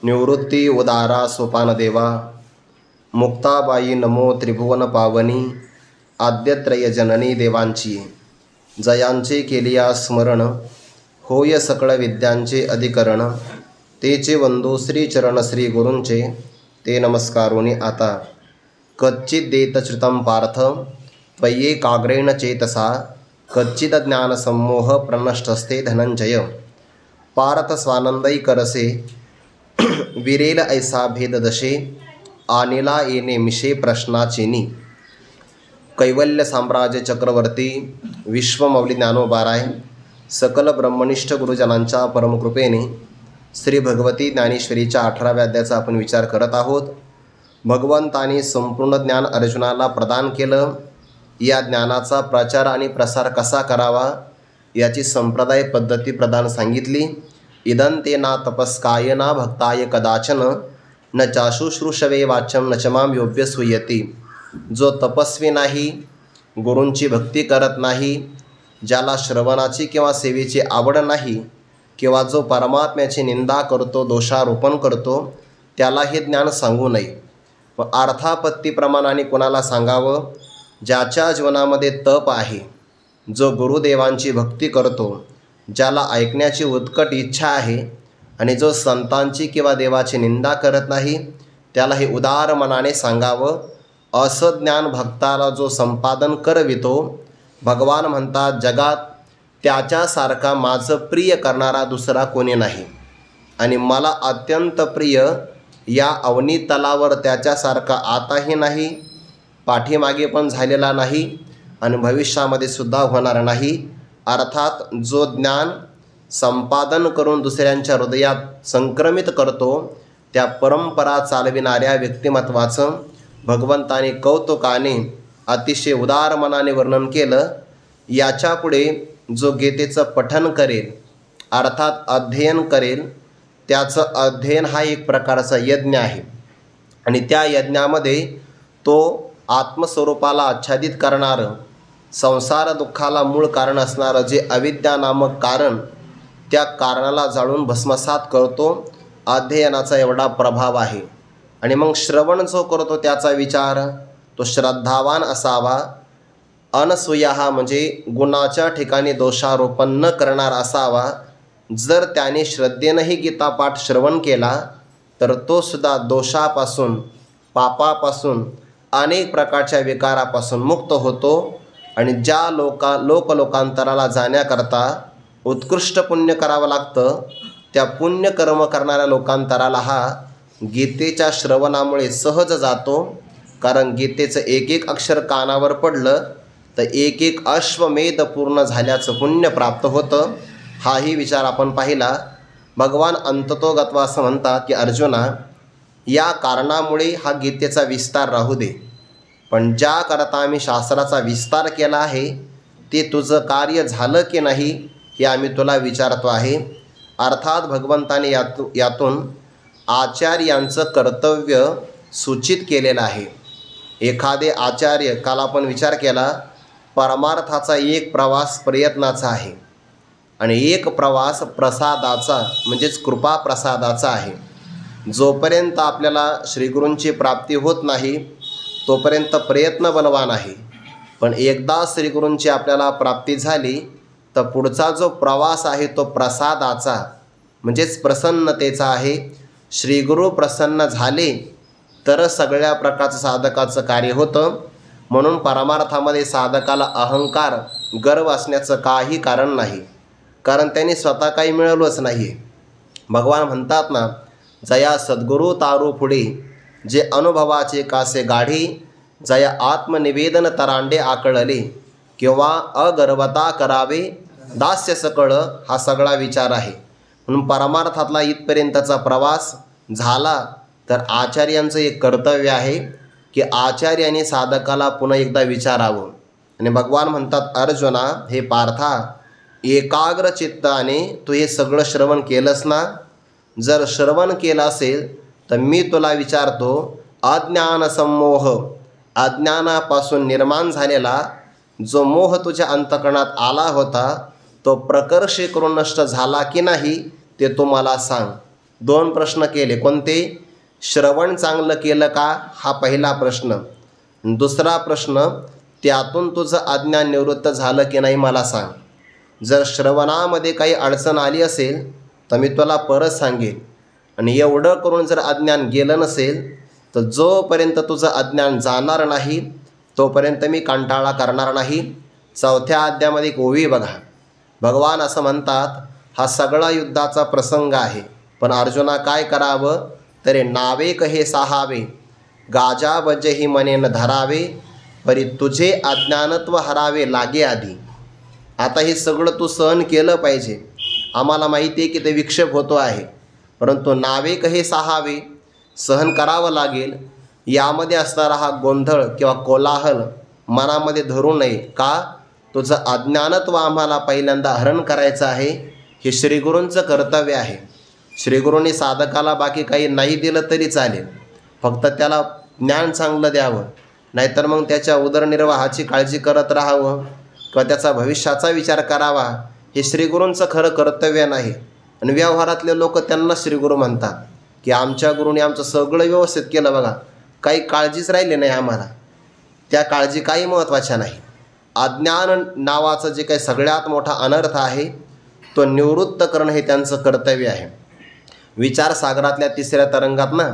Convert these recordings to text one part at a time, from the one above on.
निवृत्ती उदारा सोपान देवा, मुक्ताबाई नमो त्रिभुवन पावनी, आद्यत्रय जननी देवांची, जयांचे केलिया स्मरण, होय सकळ विद्यांचे अधिकरण, तेचे वंदू श्री चरण श्री गुरूंचे, ते नमस्कारोनी आता. कच्चित देत श्रुतं पार्थ, त्वय्ये काग्रेण चेतसा, कच्चित ज्ञान सम्मोह प्रनष्टस्ते धनंजय. पार्थ स्वानंदई करसे, विरेल ऐसा भेद दशे, आनिला येणे मिशे प्रश्नाचेनी. कैवल्य साम्राज्य चक्रवर्ती विश्वमौली ज्ञानोबाराय सकल ब्रह्मनिष्ठ गुरुजनांच्या परमकृपेने श्री भगवती ज्ञानेश्वरीच्या 18व्या अध्यायाचा आपण विचार करत आहोत. भगवंताने संपूर्ण ज्ञान अर्जुनाला प्रदान केलं. या ज्ञानाचा प्रचार आणि प्रसार कसा करावा याची संप्रदाय पद्धती प्रदान सांगितली. इदं ते ना तपस्काय ना भक्ताय कदाचन, न चाशुश्रूषवे वाच्यम न च मां योग्य सूयती. जो तपस्वी नाही, गुरूंची भक्ती करत नाही, ज्याला श्रवणाची किंवा सेवेची आवड नाही, किंवा जो परमात्म्याची निंदा करतो, दोषारोपण करतो, त्याला हे ज्ञान सांगू नये. व अर्थापत्तीप्रमाणाने कोणाला सांगावं? ज्याच्या जीवनामध्ये तप आहे, जो गुरुदेवांची भक्ती करतो, ज्याला ऐकण्याची उत्कट इच्छा आहे आणि जो संतांची किंवा देवाची निंदा करत नाही, त्याला हे उदार मनाने सांगावं. असं ज्ञान भक्ताला जो संपादन करवितो, भगवान म्हणतात जगात त्याच्यासारखा माझं प्रिय करणारा दुसरा कोणी नाही, आणि मला अत्यंत प्रिय या अवनी तलावर त्याच्यासारखा आताही नाही, पाठीमागे पण झालेला नाही आणि भविष्यामध्ये सुद्धा होणार नाही. अर्थात जो ज्ञान संपादन करून दुसऱ्यांच्या हृदयात संक्रमित करतो, त्या परंपरा चालविणाऱ्या व्यक्तिमत्वाचं भगवंताने कौतुकाने अतिशय उदार मनाने वर्णन केलं. याच्यापुढे जो गीतेचं पठन करेल, अर्थात अध्ययन करेल, त्याचं अध्ययन हा एक प्रकारचा यज्ञ आहे, आणि त्या यज्ञामध्ये तो आत्मस्वरूपाला आच्छादित करणारं, संसार दुःखाला मूळ कारण असणारं जे अविद्या नामक कारण, त्या कारणाला जाळून भस्मसात करतो. अध्ययनाचा एवढा प्रभाव आहे. आणि मग श्रवण जो करतो त्याचा विचार तो श्रद्धावान असावा. अनसूया म्हणजे गुणाच्या ठिकाणी दोषारोपण न करणार असावा. जर त्याने श्रद्धेनंही गीतापाठ श्रवण केला तर तो सुद्धा दोषापासून, पापापासून, अनेक प्रकारच्या विकारापासून मुक्त होतो. आणि ज्या लोकांतराला जाण्याकरता उत्कृष्ट पुण्य करावं लागतं, त्या पुण्यकर्म करणाऱ्या लोकांतराला हा गीतेच्या श्रवणामुळे सहज जातो. कारण गीतेचं एक एक अक्षर कानावर पडलं तर एक एक अश्वमेध पूर्ण झाल्याचं पुण्य प्राप्त होतं. हाही विचार आपण पाहिला. भगवान अंततोगत्वा असं म्हणतात की अर्जुना, या कारणामुळे हा गीतेचा विस्तार राहू दे, पण ज्या करता आम्ही शास्त्राचा विस्तार केला आहे ते तुझं कार्य झालं की नाही हे आम्ही तुला विचारतो आहे. अर्थात भगवंताने यातून आचार्यांचं कर्तव्य सूचित केलेलं आहे. एखादे आचार्य, काल आपण विचार केला, परमार्थाचा एक प्रवास प्रयत्नाचा आहे आणि एक प्रवास प्रसादाचा म्हणजेच कृपा प्रसादाचा आहे. जोपर्यंत आपल्याला श्रीगुरूंची प्राप्ती होत नाही तोपर्यंत प्रयत्न बलवान आहे, पण एकदा श्रीगुरूंची आपल्याला प्राप्ती झाली तर पुढचा जो प्रवास आहे तो प्रसादाचा म्हणजेच प्रसन्नतेचा आहे. श्रीगुरू प्रसन्न झाले तर सगळ्या प्रकारचं साधकाचं कार्य होतं. म्हणून परमार्थामध्ये साधकाला अहंकार, गर्व असण्याचं काही कारण नाही, कारण त्यांनी स्वतः काही मिळवलंच नाही. भगवान म्हणतात ना, जया सद्गुरू तारू पुढे, जे अनुभवाचे कासे गाढे, जया आत्मनिवेदन तरांडे आकळले, किंवा अगर्वता करावे दास्य सकळ, हा सगळा विचार आहे. म्हणून परमार्थातला इथपर्यंतचा प्रवास झाला तर आचार्यांचं एक कर्तव्य आहे की आचार्याने साधकाला पुन्हा एकदा विचारावं. आणि भगवान म्हणतात अर्जुना, हे पार्था, एकाग्र चित्ताने तू हे सगळं श्रवण केलंस ना? जर श्रवण केलं असेल तर मी तुला विचारतो, अज्ञान संमोह, अज्ञानापासून निर्माण झालेला जो मोह तुझ्या अंतःकरणात आला होता तो प्रकर्षे करून नष्ट झाला की नाही ते तू मला सांग. 2 प्रश्न केले. कोणते? श्रवण चांगलं केलं का हा पहिला प्रश्न. दुसरा प्रश्न, त्यातून तुझं अज्ञान निवृत्त झालं की नाही मला सांग. जर श्रवणामध्ये काही अडचण आली असेल तर मी तुला परत सांगेन. आणि एवढं करून जर अज्ञान गेलं नसेल तर जोपर्यंत तुझं अज्ञान जाणार नाही तोपर्यंत मी कंटाळा करणार नाही. 4थ्या अध्यायामध्ये एक ओवी बघा. भगवान असं म्हणतात, हा सगळा युद्धाचा प्रसंग आहे, पण अर्जुना काय करावं? तरी नावे कहे साहावे, गाजा बजेही मनेन धरावे, परी तुझे अज्ञानत्व हरावे लागे आधी. आता हे सगळं तू सहन केलं पाहिजे. आम्हाला माहिती आहे की ते विक्षेप होतो आहे, परंतु नावे कहे साहावे, सहन करावं लागेल. यामध्ये असणारा हा गोंधळ किंवा कोलाहल मनामध्ये धरू नये. का? तुझं अज्ञानत्व आम्हाला पहिल्यांदा हरण करायचं आहे. हे श्रीगुरूंचं कर्तव्य आहे. श्रीगुरूंनी साधकाला बाकी काही नाही दिलं तरी चालेल, फक्त त्याला ज्ञान चांगलं द्यावं. नाहीतर मग त्याच्या उदरनिर्वाहाची काळजी करत राहावं किंवा त्याचा भविष्याचा विचार करावा. हे श्रीगुरूंचं खरं कर्तव्य नाही. आणि व्यवहारातले लोक त्यांना श्रीगुरू म्हणतात की आमच्या गुरूने आमचं सगळं व्यवस्थित केलं बघा, काही काळजीच राहिली नाही आम्हाला. त्या काळजी काही महत्त्वाच्या नाही. अज्ञान नावाचं जे काही सगळ्यात मोठा अनर्थ आहे तो निवृत्त करणं हे त्यांचं कर्तव्य आहे. विचारसागरातल्या 3ऱ्या तरंगात ना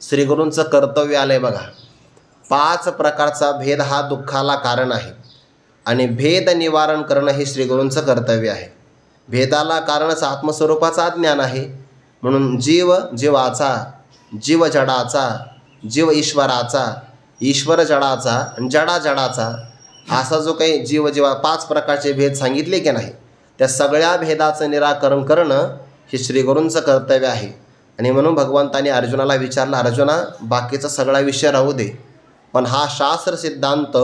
श्रीगुरूंचं कर्तव्य आलं आहे बघा. 5 प्रकारचा भेद हा दुःखाला कारण आहे आणि भेद निवारण करणं हे श्रीगुरूंचं कर्तव्य आहे. भेदाला कारणच आत्मस्वरूपाचा अज्ञान आहे. म्हणून जीव जीवाचा, जीव जडाचा, जीव ईश्वराचा, ईश्वर जडाचा आणि जडा जडाचा, असा जो काही जीव जीवा 5 प्रकारचे भेद सांगितले की नाही, त्या सगळ्या भेदाचं निराकरण करणं हे श्रीगुरूंचं कर्तव्य आहे. आणि म्हणून भगवंताने अर्जुनाला विचारलं, अर्जुना बाकीचा सगळा विषय राहू दे, पण हा शास्त्र सिद्धांत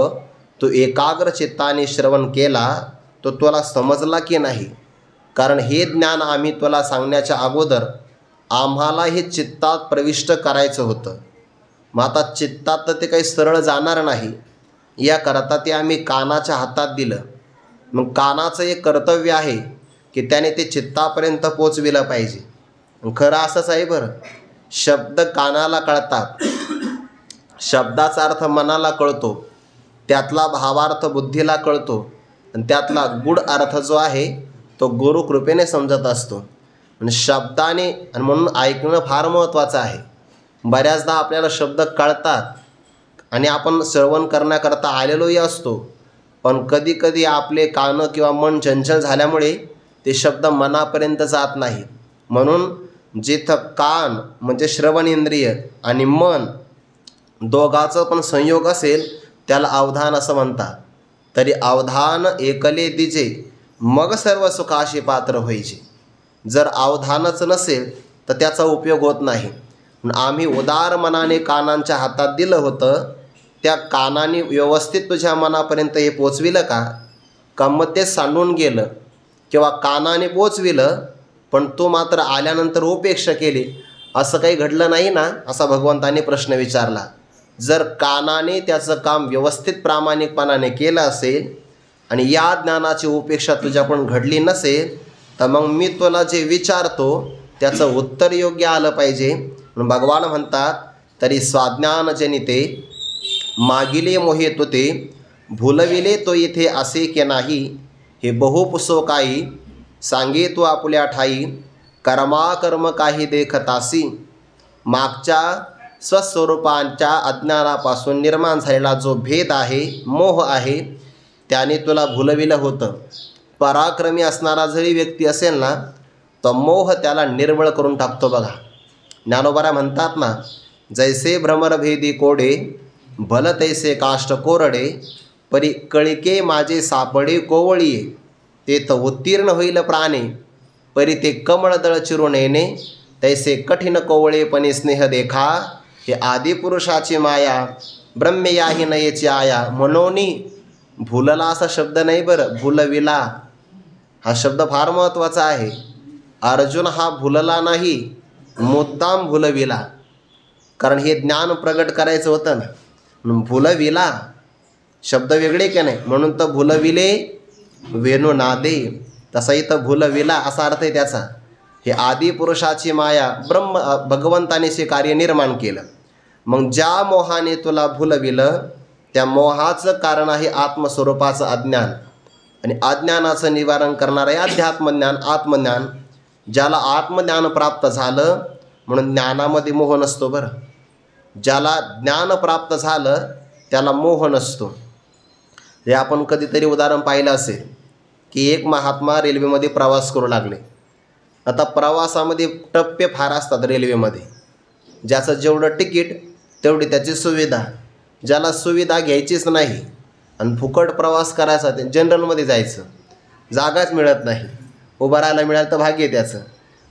तू एकाग्र चित्ताने श्रवण केला तो तुला समजला की नाही? कारण हे ज्ञान आम्ही तुला सांगण्याच्या अगोदर आम्हाला हे चित्तात प्रविष्ट करायचं होतं. मग आता चित्तात तर ते काही सरळ जाणार नाही, याकरता ते आम्ही कानाच्या हातात दिलं. मग कानाचं एक कर्तव्य आहे की त्याने ते चित्तापर्यंत पोचविलं पाहिजे. खरं असंच आहे बरं. शब्द कानाला कळतात, शब्दाचा अर्थ मनाला कळतो, त्यातला भावार्थ बुद्धीला कळतो आणि त्यातला गूढ अर्थ जो आहे तो गुरुकृपेने समजत असतो. आणि शब्दाने, आणि म्हणून ऐकणं फार महत्त्वाचं आहे. बऱ्याचदा आपल्याला शब्द कळतात आणि आपण श्रवण करण्याकरता आलेलोही असतो, पण कधीकधी आपले कान किंवा मन चंचल झाल्यामुळे ते शब्द मनापर्यंत जात नाहीत. म्हणून जिथं कान म्हणजे श्रवण इंद्रिय आणि मन दोघाचं पण संयोग असेल त्याला अवधान असं म्हणतात. तरी अवधान एकले दिजे मग सर्व सुखाशी पात्र व्हायचे. जर अवधानच नसेल तर त्याचा उपयोग होत नाही. आम्ही उदार मनाने कानांच्या हातात दिलं होतं, त्या कानाने व्यवस्थित तुझ्या मनापर्यंत हे पोचविलं का मग ते सांडून गेलं किंवा कानाने पोचविलं पण तू मात्र आल्यानंतर उपेक्षा केली, असं काही घडलं नाही ना? असा भगवंताने प्रश्न विचारला. जर कानाने त्याचं काम व्यवस्थित प्रामाणिकपणाने केलं असेल आणि या ज्ञानाची उपेक्षा तुझ्याकडून घडली नसेल तर मग मी तुला जे विचारतो त्याचं उत्तर योग्य आलं पाहिजे. म्हणून भगवान म्हणतात, तरी स्वाज्ञानजनिते मागिले मोहे तुते, भुलविले तो इथे असे की नाही, हे बहुपुसो काही सांगे तू आपल्या ठाई, कर्माकर्म काही देखतासी. मागच्या स्वस्वरूपांच्या अज्ञानापासून निर्माण झालेला जो भेद आहे, मोह आहे, त्याने तुला भुलविलं होतं. पराक्रमी असणारा जरी व्यक्ती असेल ना तर मोह त्याला निर्मळ करून टाकतो बघा. ज्ञानोबा म्हणतात ना, जैसे भ्रमरभेदी कोडे भल तैसे काष्ट कोरडे, परी कळिके माझे सापडे कोवळीये, ते तर उत्तीर्ण होईल प्राणे, परी ते कमळदळ चिरून येणे, तैसे कठीण कोवळेपणे स्नेह देखा, हे आदिपुरुषाची माया ब्रह्मयाही नयेची आया. म्हणोनी भुलला असा शब्द नाही बरं, भुलविला हा शब्द फार महत्त्वाचा आहे. अर्जुन हा भुलला नाही, मुद्दाम भुलविला, कारण हे ज्ञान प्रगट करायचं होतं ना. भुलविला शब्द वेगळे की नाही, म्हणून तर भुलविले वेणू नादे, तसा इथं भुलविला असा अर्थ आहे त्याचा. हे आदिपुरुषाची माया भगवंताने हे कार्य निर्माण केलं. मग ज्या मोहाने तुला भुलविलं त्या मोहाचं कारण आहे आत्मस्वरूपाचं अज्ञान, आणि अज्ञानाचं निवारण करणारं आहे अध्यात्मज्ञान, आत्मज्ञान. ज्याला आत्मज्ञान प्राप्त झालं म्हणून ज्ञानामध्ये मोह नसतो. बरं, ज्याला ज्ञान प्राप्त झालं त्याला मोह नसतो. हे आपण कधीतरी उदाहरण पाहिलं असेल की एक महात्मा रेल्वेमध्ये प्रवास करू लागले. आता प्रवासामध्ये टप्पे फार असतात रेल्वेमध्ये. ज्याचं जेवढं तिकीट तेवढी त्याची सुविधा. ज्याला सुविधा घ्यायचीच नाही आणि फुकट प्रवास करायचा ते जनरलमध्ये जायचं, जागाच मिळत नाही, उभं राहायला मिळालं तर भाग्य त्याचं.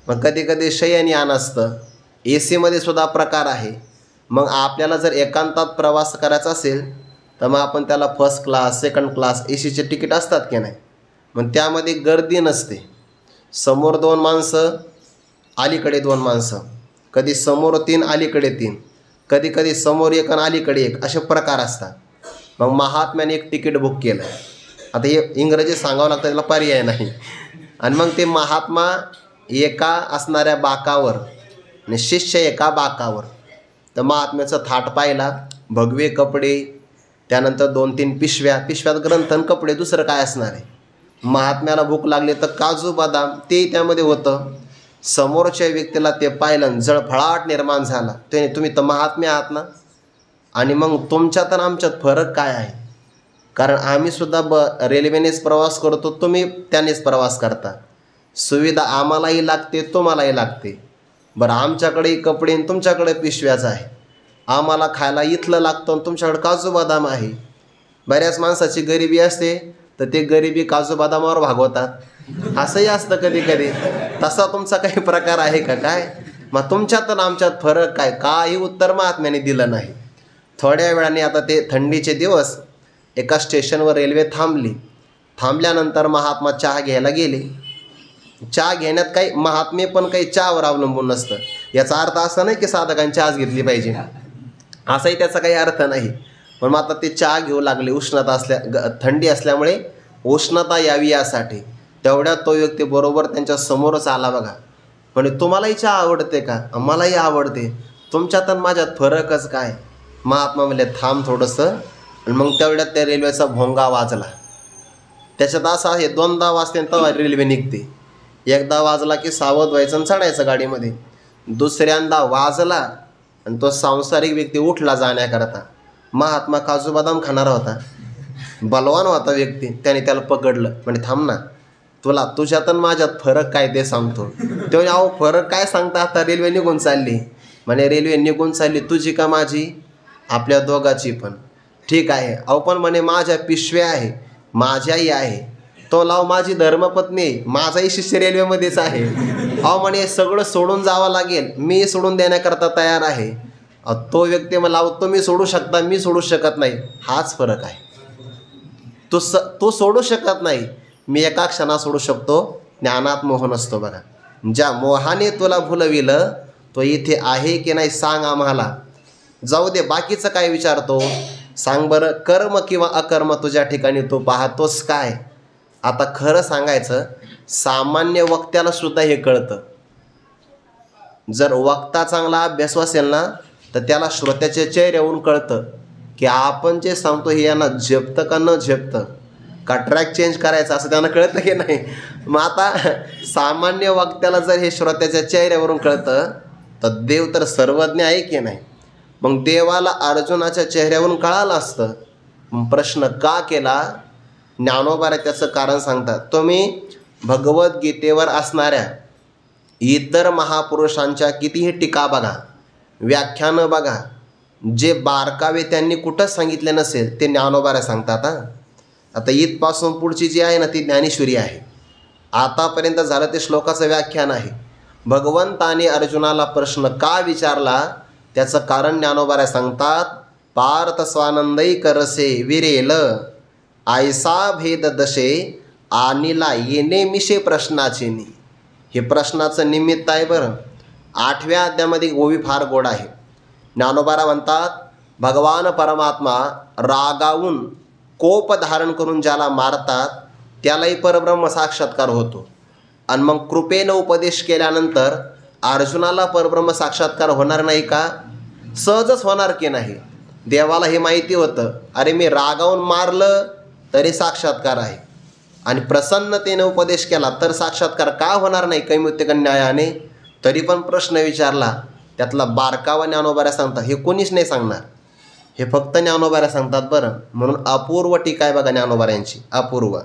मग कधी कधी शयनयान असतं, ए सीमध्ये सुद्धा प्रकार आहे. मग आपल्याला जर एकांतात प्रवास करायचा असेल तर मग आपण त्याला फर्स्ट क्लास, सेकंड क्लास, ए सीचे तिकीट असतात की नाही. मग त्यामध्ये गर्दी नसते. समोर 2 माणसं, अलीकडे 2 माणसं, कधी समोर 3 अलीकडे 3, कधी कधी समोर 1 आणि अलीकडे 1, असे प्रकार असतात. मग महात्म्याने एक तिकीट बुक केलं. आता हे इंग्रजी सांगावं लागतं, त्याला पर्याय नाही. आणि मग ते महात्मा एका असणाऱ्या बाकावर आणि शिष्य एका बाकावर. तर महात्म्याचं थाट पाहिला, भगवे कपडे, त्यानंतर 2-3 पिशव्यात ग्रंथ आणि कपडे, दुसरं काय असणार आहे. महात्म्याला भूक लागली तर काजू बदाम ते त्यामध्ये होतं. समोरच्या व्यक्तीला ते पाहिलं, जळफळाट निर्माण झाला. तुम्ही तर महात्मे आहात ना, आणि मग तुमच्यात आणि आमच्यात फरक काय आहे. कारण आम्हीसुद्धा रेल्वेनेच प्रवास करतो, तुम्ही त्यानेच प्रवास करता. सुविधा आम्हालाही लागते, तुम्हालाही लागते. बरं, आमच्याकडे कपडे आणि तुमच्याकडे पिशव्याचं आहे. आम्हाला खायला इथलं लागतं आणि तुमच्याकडे काजू बदाम आहे. बऱ्याच माणसाची गरिबी असते तर ते गरिबी काजू बदामावर भागवतात. असंही असतं कधी कधी. तसा तुमचा काही प्रकार आहे का काय. मग तुमच्यात आणि आमच्यात फरक काय, काही उत्तर महात्म्याने दिलं नाही. थोड्या वेळाने आता ते थंडीचे दिवस, एका स्टेशनवर रेल्वे थांबली. थांबल्यानंतर महात्मा चहा घ्यायला गेले. चहा घेण्यात काही महात्मे पण काही चहावर अवलंबून नसतं. याचा अर्थ असा नाही की साधकांनी चहाच घेतली पाहिजे, असाही त्याचा काही अर्थ नाही. पण मग आता ते चहा घेऊ लागले. थंडी असल्यामुळे उष्णता यावी यासाठी. तेवढ्यात तो व्यक्ती बरोबर त्यांच्या समोरच आला. बघा, म्हणजे तुम्हालाही चहा आवडते का, मलाही आवडते, तुमच्यात आणि माझ्यात फरकच काय. महात्मा म्हणले थांब थोडंसं. आणि मग तेवढ्यात त्या रेल्वेचा भोंगा वाजला. त्याच्यात असं आहे 2दा वाजते तेव्हा रेल्वे निघते. एकदा वाजला की सावध व्हायचं आणि चढायचं गाडीमध्ये. दुसऱ्यांदा वाजला आणि तो सांसारिक व्यक्ती उठला जाण्याकरता. महात्मा काजू बदाम खाणारा होता, बलवान होता व्यक्ती. त्याने त्याला पकडलं, म्हणजे थांब ना, तुझ्यात आणि माझ्यात फरक काय ते सांगतो. तेव्हा अहो फरक काय सांगता, आता रेल्वे निघून चालली. म्हणे रेल्वे निघून चालली, तुझी का माझी, आपल्या दोघाची पण. ठीक आहे. अहो पण म्हणे माझ्या पिशव्या आहे, माझ्याही आहे. तो लाव माझी धर्मपत्नी आहे, माझाही शिष्य रेल्वेमध्येच आहे. अहो म्हणे सगळं सोडून जावं लागेल, मी सोडून देण्याकरता तयार आहे. तो व्यक्ती मला लाव तुम्ही सोडू शकता, मी सोडू शकत नाही. हाच फरक आहे. तू सोडू शकत नाही, मी एका क्षणात सोडू शकतो. ज्ञानात मोह नसतो. बघा, ज्या मोहाने तुला भुलविलं तो इथे आहे की नाही सांग आम्हाला. जाऊ दे बाकीचं काय विचारतो, सांग बरं, कर्म किंवा अकर्म तुझ्या ठिकाणी तू पाहतोस काय. आता खरं सांगायचं, सामान्य वक्त्याला सुद्धा हे कळतं. जर वक्ता चांगला अभ्यास असेल ना तर त्याला श्रोत्याच्या चेहऱ्यावरून कळतं की आपण जे सांगतो हे यांना झेपतं का न झेपतं, का ट्रॅक चेंज करायचा, असं त्यांना कळतं की नाही. मग आता सामान्य वक्त्याला जर हे श्रोत्याच्या चेहऱ्यावरून कळतं तर देव तर सर्वज्ञ आहे की नाही. मग देवाला अर्जुनाच्या चेहऱ्यावरून कळालं असतं. मग प्रश्न का केला, ज्ञानोबा त्याचं कारण सांगतात. तुम्ही भगवद्गीतेवर असणाऱ्या इतर महापुरुषांच्या कितीही टीका बघा, व्याख्यानं बघा, जे बारकावे त्यांनी कुठंच सांगितले नसेल ते ज्ञानोबा सांगतात. आता इथपासून पुढची जी आहे ना ती ज्ञानेश्वरी आहे. आतापर्यंत झालं ते श्लोकाचं व्याख्यान आहे. भगवंताने अर्जुनाला प्रश्न का विचारला त्याचं कारण ज्ञानोबा सांगतात. पार्थ स्वानंदई करसे विरेल आयसा भेद दशे आनिला येणे मिशे प्रश्नाचे नि. हे प्रश्नाचं निमित्त आहे. बरं, 8व्या अध्यायामध्ये ओवी फार गोड आहे. ज्ञानोबा म्हणतात भगवान परमात्मा रागावून कोप धारण करून ज्याला मारतात त्यालाही परब्रह्म साक्षात्कार होतो. आणि मग कृपेनं उपदेश केल्यानंतर अर्जुनाला परब्रह्म साक्षात्कार होणार नाही का? सहजच होणार की नाही. देवाला हे माहिती होतं, अरे मी रागावून मारलं तरी साक्षात्कार आहे, आणि प्रसन्नतेने उपदेश केला तर साक्षात्कार का होणार नाही कैमुत्तिक न्यायाने? तरी पण प्रश्न विचारला. त्यातला बारकावा ज्ञानोबाऱ्या सांगतात, हे कोणीच नाही सांगणार, हे फक्त ज्ञानोबाऱ्या सांगतात बरं. म्हणून अपूर्व टीका आहे बघा ज्ञानोबाऱ्यांची, अपूर्व.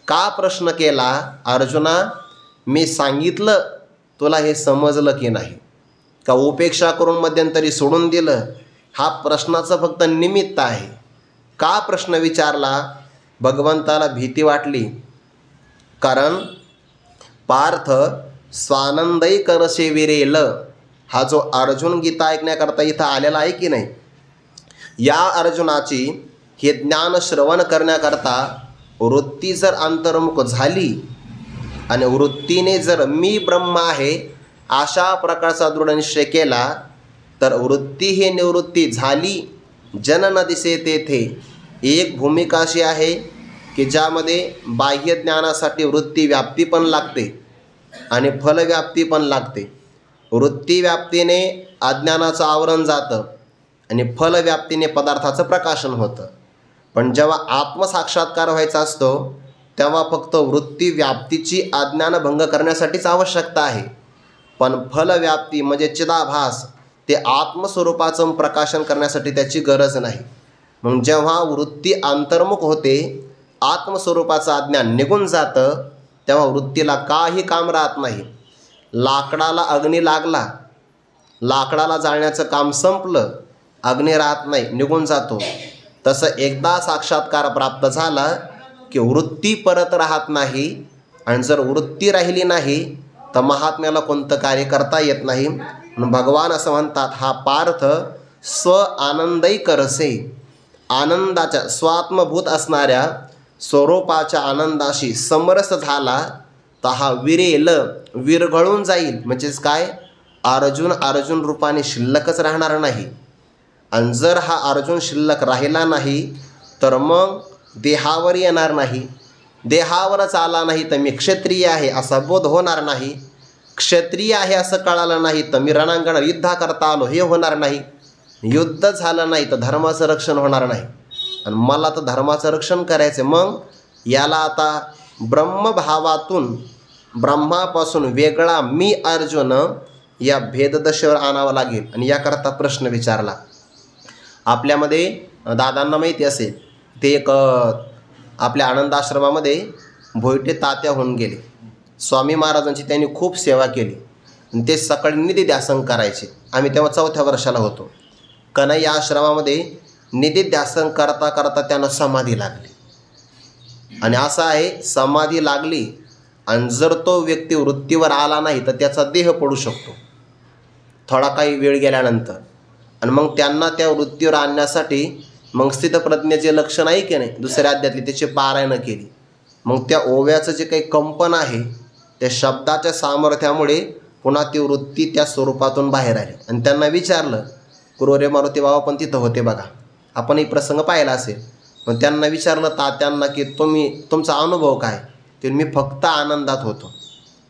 का प्रश्न केला? अर्जुना, मी सांगितलं तुला हे समजलं की नाही? का उपेक्षा करून मध्यंतरी सोडून दिलं? हा प्रश्नाचं फक्त निमित्त आहे. का प्रश्न विचारला? भगवंताला भीती वाटली. कारण पार्थ स्वानंदई करसे विरेल, हा जो अर्जुन गीता ऐकण्याकरता इथं आलेला आहे की नाही, या अर्जुनाची हे ज्ञान श्रवण करण्याकरता वृत्ती जर अंतर्मुख झाली आणि वृत्तीने जर मी ब्रह्म आहे अशा प्रकारचा दृढ निश्चय केला, तर वृत्ती ही निवृत्ती झाली. जन न दिसे तेथे एक भूमिका अशी आहे की ज्यामध्ये बाह्य ज्ञानासाठी वृत्ती व्याप्ती पण लागते आणि फलव्याप्ती पण लागते. वृत्ती व्याप्तीने अज्ञानाचं आवरण जातं आणि फलव्याप्तीने पदार्थाचं प्रकाशन होतं. पण जेव्हा आत्मसाक्षात्कार व्हायचा असतो तेव्हा फक्त वृत्ती व्याप्तीची अज्ञानभंग करण्यासाठीच आवश्यकता आहे, पण फलव्याप्ती म्हणजे चिदाभास ते आत्मस्वरूपाचं प्रकाशन करण्यासाठी त्याची गरज नाही. मग जेव्हा वृत्ती अंतर्मुख होते, आत्मस्वरूपाचं अज्ञान निघून जातं, तेव्हा वृत्तीला काही काम राहत नाही. लाकडाला अग्नी लागला, लाकडाला जाळण्याचं काम संपलं, अग्नी राहत नाही, निघून जातो. तसं एकदा साक्षात्कार प्राप्त झाला की वृत्ती परत राहत नाही, आणि जर वृत्ती राहिली नाही तर महात्म्याला कोणतं कार्य करता येत नाही. म्हणून भगवान असं म्हणतात, हा पार्थ स्व आनंदई करसे, आनंदाच्या स्वात्मभूत असणाऱ्या स्वरूपाच्या आनंदाशी समरस झाला तर हा विरेल, विरघळून जाईल. म्हणजेच काय? अर्जुन रूपाने शिल्लकच राहणार नाही. आणि जर हा अर्जुन शिल्लक राहिला नाही तर मग देहावर येणार नाही. देहावरच आला नाही तर मी क्षत्रिय आहे असा बोध होणार नाही. क्षत्रिय आहे असं कळालं नाही तर मी रणांगणात युद्ध करता आलो हे होणार नाही. युद्ध झालं नाही तर धर्माचं रक्षण होणार नाही, आणि मला तर धर्माचं रक्षण करायचं. मग याला आता ब्रह्मभावातून, ब्रह्मापासून वेगळा मी अर्जुन या भेददशेवर आणावं लागेल. आणि याकरता प्रश्न विचारला. आपल्यामध्ये दादांना माहिती असेल, ते एक आपल्या आनंदाश्रमामध्ये भोयटे तात्या होऊन गेले. स्वामी महाराजांची त्यांनी खूप सेवा केली आणि ते सकाळी निधिध्यासन करायचे. आम्ही तेव्हा 4थ्या वर्षाला होतो. कन्हैया आश्रमामध्ये निधिध्यासन करता करता त्यांना समाधी लागली. आणि असं आहे, समाधी लागली आणि जर तो व्यक्ती वृत्तीवर आला नाही तर त्याचा देह पडू शकतो थोडा काही वेळ गेल्यानंतर. आणि मग त्यांना त्या वृत्तीवर आणण्यासाठी मग स्थितप्रज्ञेचे लक्षण आहे की नाही, दुसऱ्या अध्यायातली त्याची पारायणं केली. मग त्या ओव्याचं जे काही कंपन आहे त्या शब्दाच्या सामर्थ्यामुळे पुन्हा ती वृत्ती त्या स्वरूपातून बाहेर आली. आणि त्यांना विचारलं, कुरोरे मारुती बाबा पण तिथं होते बघा, आपणही प्रसंग पाहिला असेल. मग त्यांना विचारलं तात्यांना की तुमचा अनुभव काय? ते मी फक्त आनंदात होतो,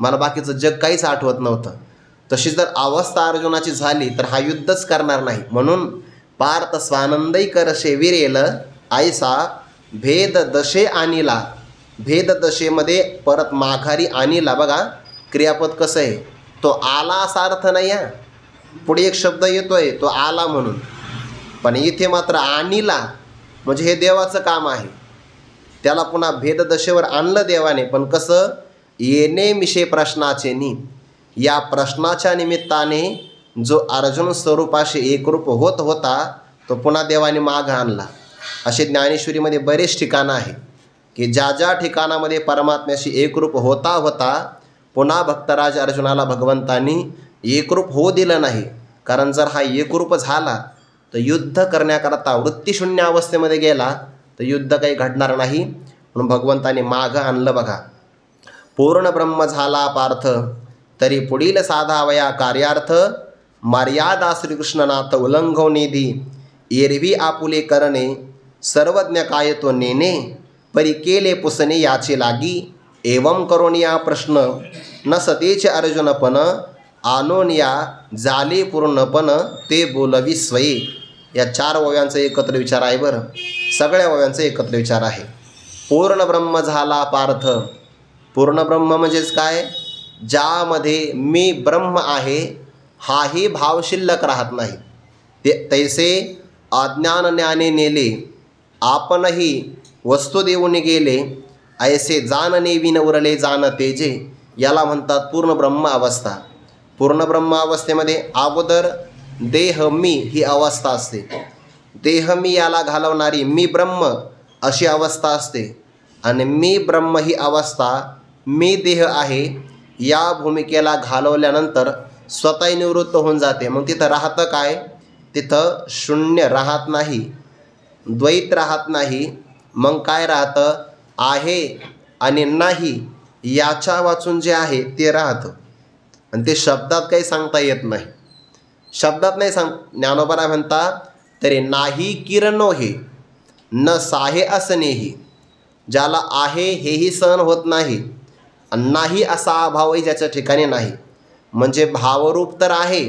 मला बाकीचं जग काहीच आठवत नव्हतं. तशी जर अवस्था अर्जुनाची झाली तर हा युद्धच करणार नाही. म्हणून पार्थ स्वानंदई करशे विरेल ऐसा भेद दशे आणिला. भेद दशेमध्ये परत माघारी आणिला, बघा क्रियापद कसं आहे, तो आला असा अर्थ नाही आहे. पुढे एक शब्द येतोय तो आला म्हणून, पण इथे मात्र आणिला म्हणजे हे देवाचं काम आहे. त्याला पुन्हा भेददशेवर आणलं देवाने, पण कसं? येणे मिशे प्रश्नाचे नि, या प्रश्नाच्या निमित्ताने जो अर्जुन स्वरूपाशी एकरूप होत होता तो पुन्हा देवाने माग आणला. असे ज्ञानेश्वरीमध्ये बरेच ठिकाणं आहे की ज्या ज्या ठिकाणामध्ये परमात्म्याशी एकरूप होता होता पुन्हा भक्तराज अर्जुनाला भगवंतांनी एकरूप होऊ दिलं नाही. कारण जर हा एकरूप झाला तर युद्ध करण्याकरता वृत्तीशून्य अवस्थेमध्ये गेला तर युद्ध काही घडणार नाही. म्हणून भगवंताने मागं आणलं. बघा, पूर्ण ब्रह्म झाला पार्थ तरी पुढील साधावया कार्यार्थ, मर्यादा श्रीकृष्णनाथ उल्लंघवनिधी, एरवी आपुले करणे सर्वज्ञ काय तो नेणे, परी केले पुसणे याचे लागी. एवं करून या प्रश्न न सतेचे अर्जुनपण आणून या जाली पूर्णपण ते बोलवी स्वये. या 4 ओव्यांचा एकत्र विचार आहे बरं, सगळ्या ओव्यांचा एकत्र विचार आहे. पूर्ण ब्रह्म झाला पार्थ. पूर्ण ब्रह्म म्हणजेच काय? ज्यामध्ये मी ब्रह्म आहे हाही भाव शिल्लक राहत नाही. ते तैसे अज्ञान ज्ञाने नेले आपणही वस्तू देऊन गेले, ऐसे जाणणे विन उरले जाण तेजे. याला म्हणतात पूर्ण ब्रह्म अवस्था. पूर्ण ब्रह्म अवस्थेमध्ये अगोदर देह मी ही अवस्था असते. देह मी याला घालवणारी मी ब्रह्म अशी अवस्था असते. आणि मी ब्रह्म ही अवस्था मी देह आहे या भूमिकेला घालवल्यानंतर स्वतः निवृत्त होऊन जाते. मग तिथं राहतं काय? तिथं शून्य राहत नाही, द्वैत राहत नाही. मग काय राहतं? आहे आणि नाही याच्या वाचून जे आहे ते राहतं. आणि ते शब्दात काही सांगता येत नाही. शब्दात नाही ज्ञानोबा म्हणतात तरी नाही किरणो हे न साहे असणेही. ज्याला आहे हेही सहन होत नाही आणि नाही असा अभावही ज्याच्या ठिकाणी नाही. म्हणजे भावरूप तर आहे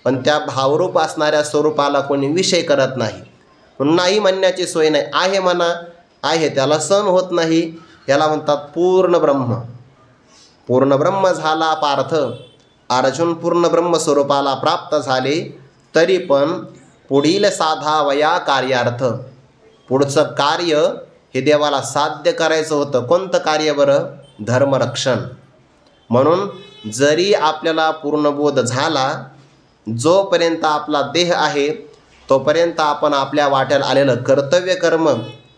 पण त्या भावरूप असणाऱ्या स्वरूपाला कोणी विषय करत नाही. नाही म्हणण्याची सोय नाही. आहे म्हणा, आहे त्याला सहन होत नाही. याला म्हणतात पूर्ण ब्रह्म. पूर्ण ब्रह्म झाला पार्थ. अर्जुन पूर्ण ब्रह्मस्वरूपाला प्राप्त झाले तरी पण पुढील साधावया कार्यार्थ. पुढचं कार्य हे देवाला साध्य करायचं होतं. कोणतं कार्य बरं? धर्मरक्षण. म्हणून जरी आपल्याला पूर्णबोध झाला, जोपर्यंत आपला देह आहे तोपर्यंत आपण आपल्या वाट्याला आलेलं कर्तव्य कर्म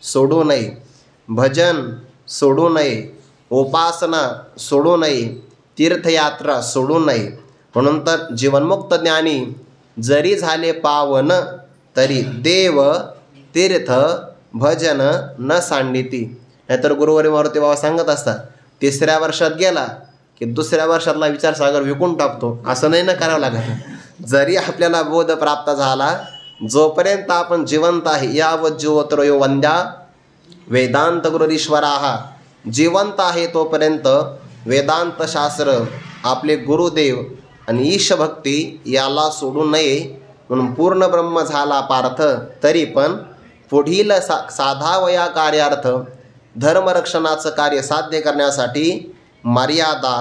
सोडू नये, भजन सोडू नये, उपासना सोडू नये, तीर्थयात्रा सोडू नये. म्हणून तर जीवनमुक्त ज्ञानी जरी झाले पावन तरी देव तीर्थ भजन न सांडिती. नाहीतर गुरुवारी मारुती बाबा सांगत असतात 3ऱ्या वर्षात गेला की 2ऱ्या वर्षातला विचारसागर विकून टाकतो. असं नाही ना करावं लागत. जरी आपल्याला बोध प्राप्त झाला, जोपर्यंत आपण जिवंत आहे यावत जीवोत्रयो वंद्या वेदांत गुरुरीश्वराहा. जिवंत आहे तोपर्यंत वेदांत शास्त्र, आपले गुरुदेव आणि ईशभक्ती याला सोडू नये. म्हणून पूर्ण ब्रह्म झाला पार्थ तरी पण पुढील साधावया कार्यार्थ धर्मरक्षणाचं कार्य साध्य करण्यासाठी मर्यादा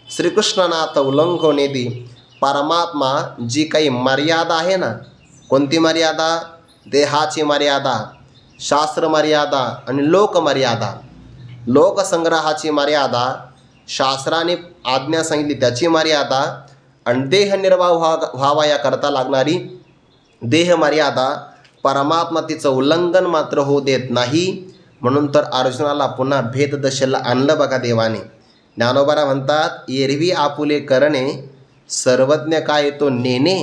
श्रीकृष्णनाथ उल्लंघनेदी. परमात्मा जी काही मर्यादा आहे ना, कोणती मर्यादा? देहाची मर्यादा, शास्त्र मर्यादा आणि लोकमर्यादा. लोकसंग्रहाची मर्यादा, शास्त्राने आज्ञा सांगितली त्याची मर्यादा आणि देहनिर्वाह व्हावा याकरता लागणारी देह मर्यादा परमात्मा तिचं उल्लंघन मात्र होऊ देत नाही. म्हणून तर अर्जुनाला पुन्हा भेददशेला आणलं बघा देवाने. ज्ञानोबा म्हणतात एरवी आपुले करणे सर्वज्ञ काय तो नेणे.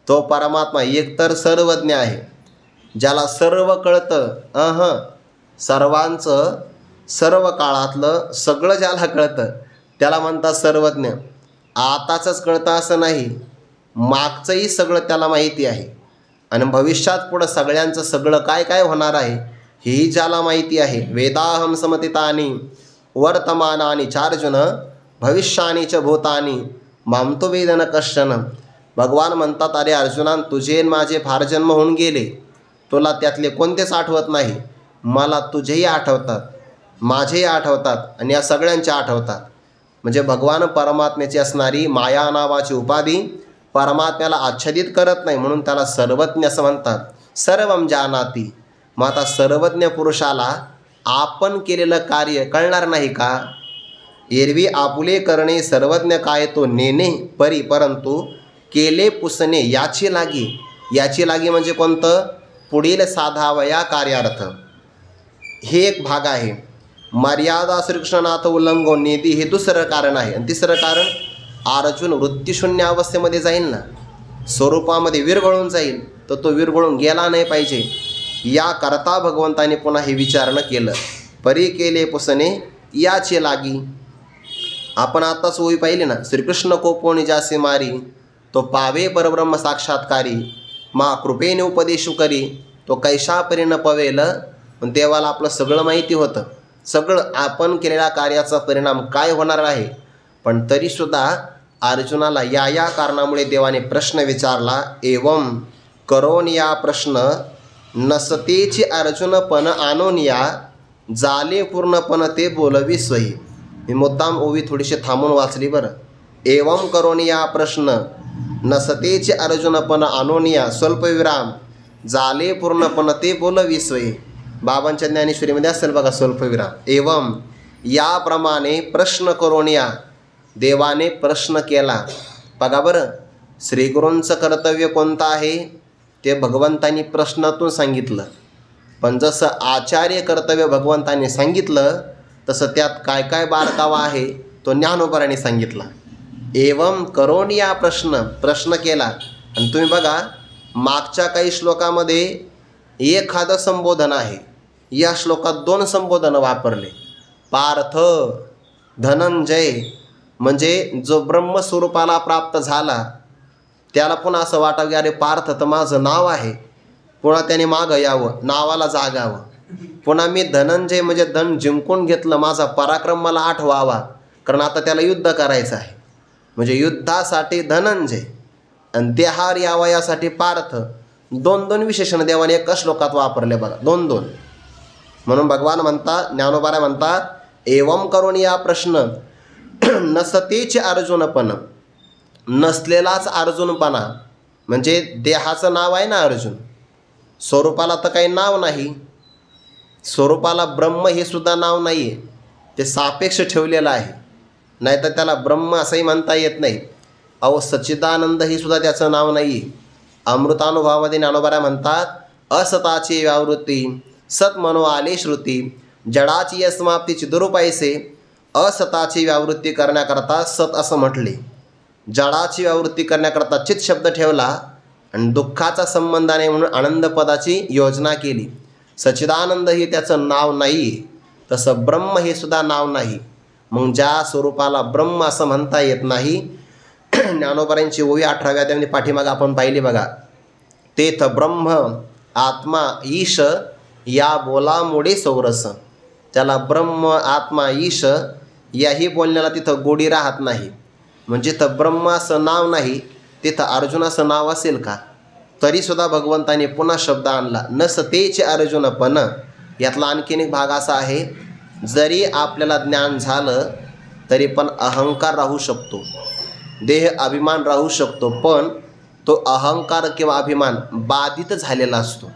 तो परमात्मा एकतर सर्वज्ञ आहे, ज्याला सर्व कळतं. सर्वांचं सर्व काळातलं सगळं ज्याला कळतं त्याला म्हणतात सर्वज्ञ. आताचंच कळतं असं नाही, मागचंही सगळं त्याला माहिती आहे. आणि भविष्यात पुढं सगळ्यांचं सगळं काय काय होणार आहे हेही ज्याला माहिती आहे. वेदाहम समतितानी वर्तमानानी चार्जुन भविष्यानी च भूतानी मामतो वेदन कश्चन. भगवान म्हणतात अरे अर्जुना, तुझे माझे फार जन्म होऊन गेले, तुला त्यातले कोणतेच आठवत नाही. मला तुझेही आठवतात, माझेही आठवतात आणि या सगळ्यांचे आठवतात. म्हणजे भगवान परमात्म्याची असणारी माया नावाची उपाधी परमात्म्याला आच्छादित करत नाही. म्हणून त्याला सर्वज्ञ असं म्हणतात. सर्वम जानाती. मग आता सर्वज्ञ पुरुषाला आपण केलेलं कार्य कळणार नाही का? एरवी आपुले करणे सर्वज्ञ काय तो नेणे परी, परंतु केले पुसणे याची लागी. याची लागी म्हणजे कोणतं? पुढील साधावया कार्यार्थ. हे एक भाग आहे. मर्यादा श्रीकृष्णनाथ उल्लंघन नेती हे दुसरं कारण आहे. आणि तिसरं कारण अर्जुन वृत्तीशून्य अवस्थेमध्ये जाईल ना, स्वरूपामध्ये विरघळून जाईल, तर तो विरघळून गेला नाही पाहिजे याकरता भगवंताने पुन्हा हे विचारणं केलं. परी केले पुसणे याचे लागी. आपण आताच ओवी पाहिली ना, श्रीकृष्ण कोपोणी जासी मारी तो पावे परब्रह्म साक्षात्कारी. मा कृपेने उपदेशू करी तो कैशा परीनं पवेल. पण देवाला आपलं सगळं माहिती होतं. सगळं आपण केलेल्या कार्याचा परिणाम काय होणार आहे पण तरीसुद्धा अर्जुनाला या या कारणामुळे देवाने प्रश्न विचारला. एवं करोनिया प्रश्न नसतेची अर्जुन पण आणोनिया जाले पूर्णपण ते बोलवी स्वयी. मी मुद्दाम ओवी थोडीशी थांबून वाचली बरं. एवं करोनिया प्रश्न नसतेची अर्जुन पण आणोनिया स्वल्पविराम जाले पूर्णपण ते बोलवी स्वयी. बाबांच्या ज्ञानेश्वरीमध्ये असेल बघा स्वल्पविराम. एवं याप्रमाणे प्रश्न करोनिया देवाने प्रश्न केला. बघा बरं, श्रीगुरूंचं कर्तव्य कोणतं आहे ते भगवंतांनी प्रश्नातून सांगितलं. पण जसं आचार्य कर्तव्य भगवंतांनी सांगितलं तसं त्यात काय काय बारकावा आहे तो ज्ञानोबाराने सांगितला. एवं करोनिया प्रश्न केला. आणि तुम्ही बघा मागच्या काही श्लोकामध्ये एखादं संबोधन आहे, या श्लोकात 2 संबोधनं वापरले. पार्थ, धनंजय, म्हणजे जो ब्रह्मस्वरूपाला प्राप्त झाला त्याला पुन्हा असं वाटावं की अरे पार्थ तर माझं नाव आहे, पुन्हा त्याने मागं यावं, नावाला जागावं. पुन्हा मी धनंजय म्हणजे धन जिंकून घेतलं, माझा पराक्रम मला आठवावा, कारण आता त्याला युद्ध करायचं आहे. म्हणजे युद्धासाठी धनंजय आणि देहार यावा यासाठी पार्थ. 2 विशेषण देवाने एका श्लोकात वापरले बघा, 2. म्हणून भगवान म्हणतात, ज्ञानोबारा म्हणतात एवं करून या प्रश्न नसतेचे अर्जुनपण, नसलेलाच अर्जुनपणा. म्हणजे देहाचं नाव आहे ना अर्जुन, स्वरूपाला तर काही नाव नाही. स्वरूपाला ब्रह्म हे सुद्धा नाव नाही आहे, ते सापेक्ष ठेवलेलं आहे. नाहीतर त्याला ब्रह्म असंही म्हणता येत नाही. अहो सच्चिदानंद ही सुद्धा त्याचं नाव नाही आहे. अमृतानुभवामध्ये ज्ञानोबारा म्हणतात असताची व्यावृत्ती सत मनो आले श्रुती जडाची समाप्तीची दुरुपायसे. असताची व्यावृत्ती करण्याकरता सत असं म्हटले, जडाची व्यावृत्ती करण्याकरता चित शब्द ठेवला आणि दुःखाचा संबंध नाही म्हणून आनंदपदाची योजना केली. सच्चिदानंद हे त्याचं नाव नाही, तसं ब्रह्म हे सुद्धा नाव नाही. मग ज्या स्वरूपाला ब्रह्म असं म्हणता येत नाही, ज्ञानोबारांची ओवी 18व्या अध्यायामध्ये पाठीमागं आपण पाहिली बघा. तेथ ब्रह्म आत्मा ईश या बोलामुळे सौरस. त्याला ब्रह्म आत्मा ईश याही बोलण्याला तिथं गोडी राहत नाही. म्हणजे जिथं ब्रह्म असं नाव नाही तिथं अर्जुनाचं नाव असेल का? तरीसुद्धा भगवंताने पुन्हा शब्द आणला नसतेचे अर्जुनपण. यातला आणखीन एक भाग असा आहे, जरी आपल्याला ज्ञान झालं तरी पण अहंकार राहू शकतो, देह अभिमान राहू शकतो, पण तो अहंकार किंवा अभिमान बाधित झालेला असतो,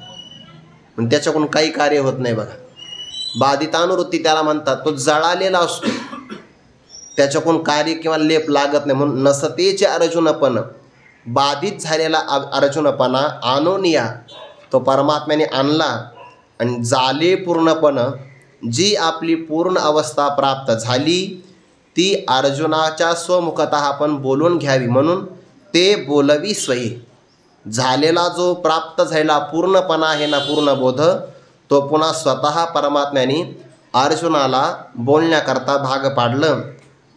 पण त्याच्याकडून काही कार्य होत नाही बघा. बाधितानुवृत्ती त्याला म्हणतात, तो जळालेला असतो, त्याच्याकडून कार्य किंवा लेप लागत नाही. म्हणून नसतेचे अर्जुनपण, बाधित झालेला अर्जुनपणा आणोनिया तो परमात्म्याने आणला. आणि झाले पूर्णपण, जी आपली पूर्ण अवस्था प्राप्त झाली ती अर्जुनाच्या स्वमुखतः आपण बोलून घ्यावी म्हणून ते बोलवी स्वयी. झालेला जो प्राप्त झालेला पूर्णपणा आहे ना, पूर्ण बोध, तो पुन्हा स्वतः परमात्म्याने अर्जुनाला बोलण्याकरता भाग पाडलं.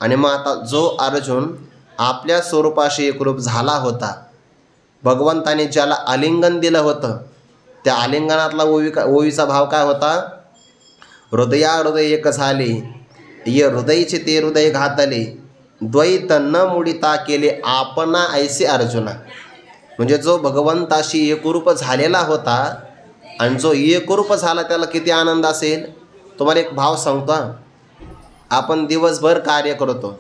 आणि मग आता जो अर्जुन आपल्या स्वरूपाशी एकरूप झाला होता, भगवंताने ज्याला आलिंगन दिलं होतं, त्या आलिंगनातला ओवीचा भाव काय होता? हृदया हृदय एक झाले, ये हृदयचे ते हृदय घातले, द्वैत न मुडिता केले आपणा ऐसे अर्जुना. म्हणजे जो भगवंताशी एकरूप झालेला होता आणि जो एकरूप झाला त्याला किती आनंद असेल. तुम्हाला एक भाव सांगतो, आपण दिवसभर कार्य करतो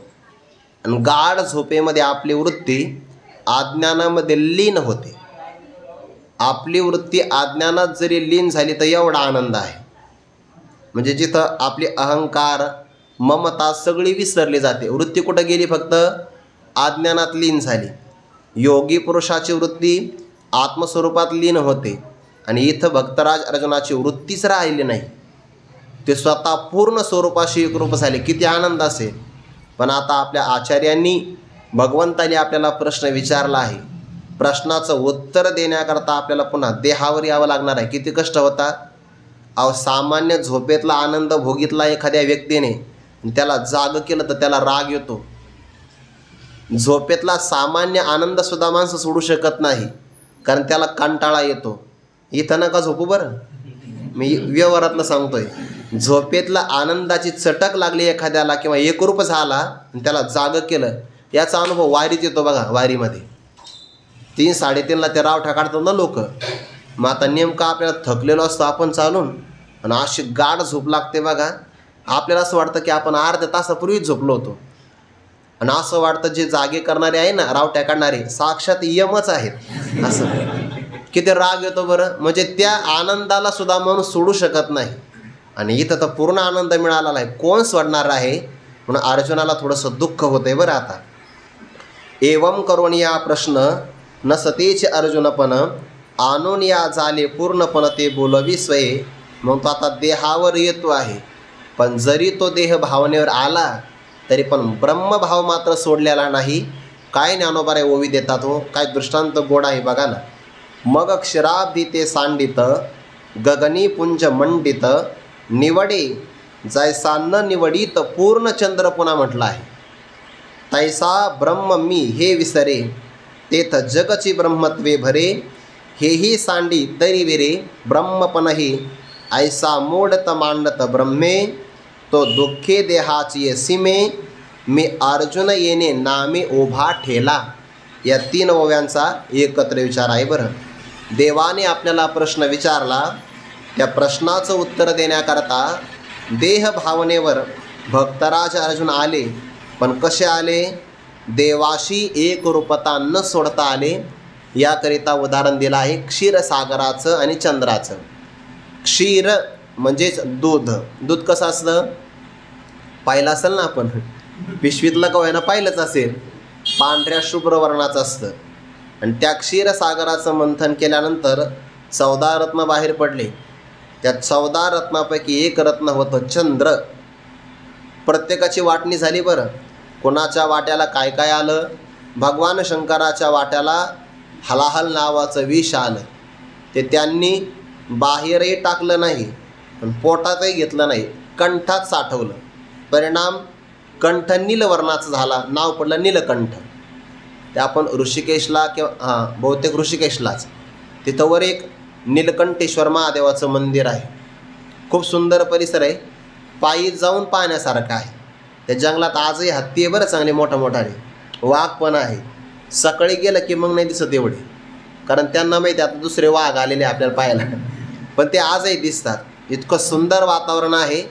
आणि गाढ झोपेमध्ये आपली वृत्ती अज्ञानामध्ये लीन होते. आपली वृत्ती अज्ञानात जरी लीन झाली तर एवढा आनंद आहे. म्हणजे जिथं आपली अहंकार ममता सगळी विसरली जाते. वृत्ती कुठं गेली? फक्त अज्ञानात लीन झाली. योगी पुरुषाची वृत्ती आत्मस्वरूपात लीन होते आणि इथं भक्तराज अर्जुनाची वृत्तीच राहिली नाही, ते स्वतः पूर्ण स्वरूपाशी एकरूप झाले. किती आनंद असेल. पण आता आपल्या आचार्यांनी भगवंताने आपल्याला प्रश्न विचारला आहे, प्रश्नाचं उत्तर देण्याकरता आपल्याला पुन्हा देहावर यावं लागणार आहे. किती कष्ट होता. अहो सामान्य झोपेतला आनंद भोगितला एखाद्या व्यक्तीने, त्याला जाग केलं तर त्याला राग येतो. झोपेतला सामान्य आनंदसुद्धा माणसं सोडू शकत नाही, कारण त्याला कंटाळा येतो. इथं नका झोपू बरं, मी व्यवहारातलं सांगतोय. झोपेतला आनंदाची चटक लागली एखाद्याला किंवा एकरूप झाला आणि त्याला जाग केलं, याचा अनुभव वारीत येतो बघा. वारीमध्ये 3-3:30ला ते रावठा काढतात ना लोक. मग आता नेमकं आपल्याला थकलेलो असतो आपण चालून आणि अशी गाढ झोप लागते बघा. आपल्याला असं वाटतं की आपण अर्ध्या तासापूर्वीच झोपलो होतो आणि असं वाटतं जे जागे करणारे आहे ना, रावट्या काढणारे, साक्षात यमच आहेत. असं किती राग येतो बरं. म्हणजे त्या आनंदाला सुद्धा म्हणून सोडू शकत नाही. आणि इथं तर पूर्ण आनंद मिळालेला आहे, कोण सोडणार आहे. म्हणून अर्जुनाला थोडंसं दुःख होतंय बरं. आता एवम करून या प्रश्न न सतेचे अर्जुनपण आणून या झाले पूर्णपण ते बोलवी स्वये. मग तो आता देहावर येतो आहे, पण जरी तो देह भावनेवर आला तरी पण ब्रह्मभाव मात्र सोडलेला नाही. काय ज्ञानोबारे ओवी देतात हो, काय दृष्टांत गोड आहे बघा ना. मग क्षीराब्दी ते सांडित गगनी पुंज मंडित निवडे जैसा न निवडीत पूर्णचंद्र पुन्हा म्हटलं आहे. तैसा ब्रह्म मी हे विसरे तेथ जगची ब्रह्मत्वे भरे. हेही सांडी तरी विरे ब्रह्मपणही ऐसा मोडत मांडत ब्रह्मे. तो दुःखे देहाची सीमे मी अर्जुन येणे नामे ओभा ठेला. या 3 ओव्यांचा एकत्र विचार आहे बरं. देवाने आपल्याला प्रश्न विचारला, त्या प्रश्नाचं उत्तर देण्याकरता देह भावनेवर भक्तराज अर्जुन आले. पण कसे आले? देवाशी एकरूपता न सोडता आले. याकरिता उदाहरण दिलं आहे क्षीरसागराचं आणि चंद्राचं. क्षीर म्हणजेच दूध. दूध कसं असतं पाहिलं असेल ना आपण, पिशवीतलं कवयानं पाहिलंच असेल, पांढऱ्या शुभ्र वर्णाचं असतं. आणि त्या क्षीरसागराचं मंथन केल्यानंतर 14 रत्न बाहेर पडले. त्या 14 रत्नापैकी एक रत्न होतं चंद्र. प्रत्येकाची वाटणी झाली बरं. कोणाच्या वाट्याला काय काय आलं? भगवान शंकराच्या वाट्याला हलाहल नावाचं विष आलं. ते त्यांनी बाहेरही टाकलं नाही, पण पोटातही घेतलं नाही, कंठात साठवलं. परिणाम कंठ नीलवर्णाचा झाला, नाव पडलं नीलकंठ. ते आपण ऋषिकेशला किंवा बहुतेक ऋषिकेशलाच तिथं वर एक नीलकंठेश्वर महादेवाचं मंदिर आहे. खूप सुंदर परिसर आहे, पायी जाऊन पाहण्यासारखं आहे. त्या जंगलात आजही हत्ती आहे बरं, चांगले मोठा मोठाले, वाघ पण आहे. सकाळी गेलं की मग नाही दिसत एवढे, कारण त्यांना माहिती आता दुसरे वाघ आलेले आपल्याला पाहायला, पण ते आजही दिसतात. इतकं सुंदर वातावरण आहे.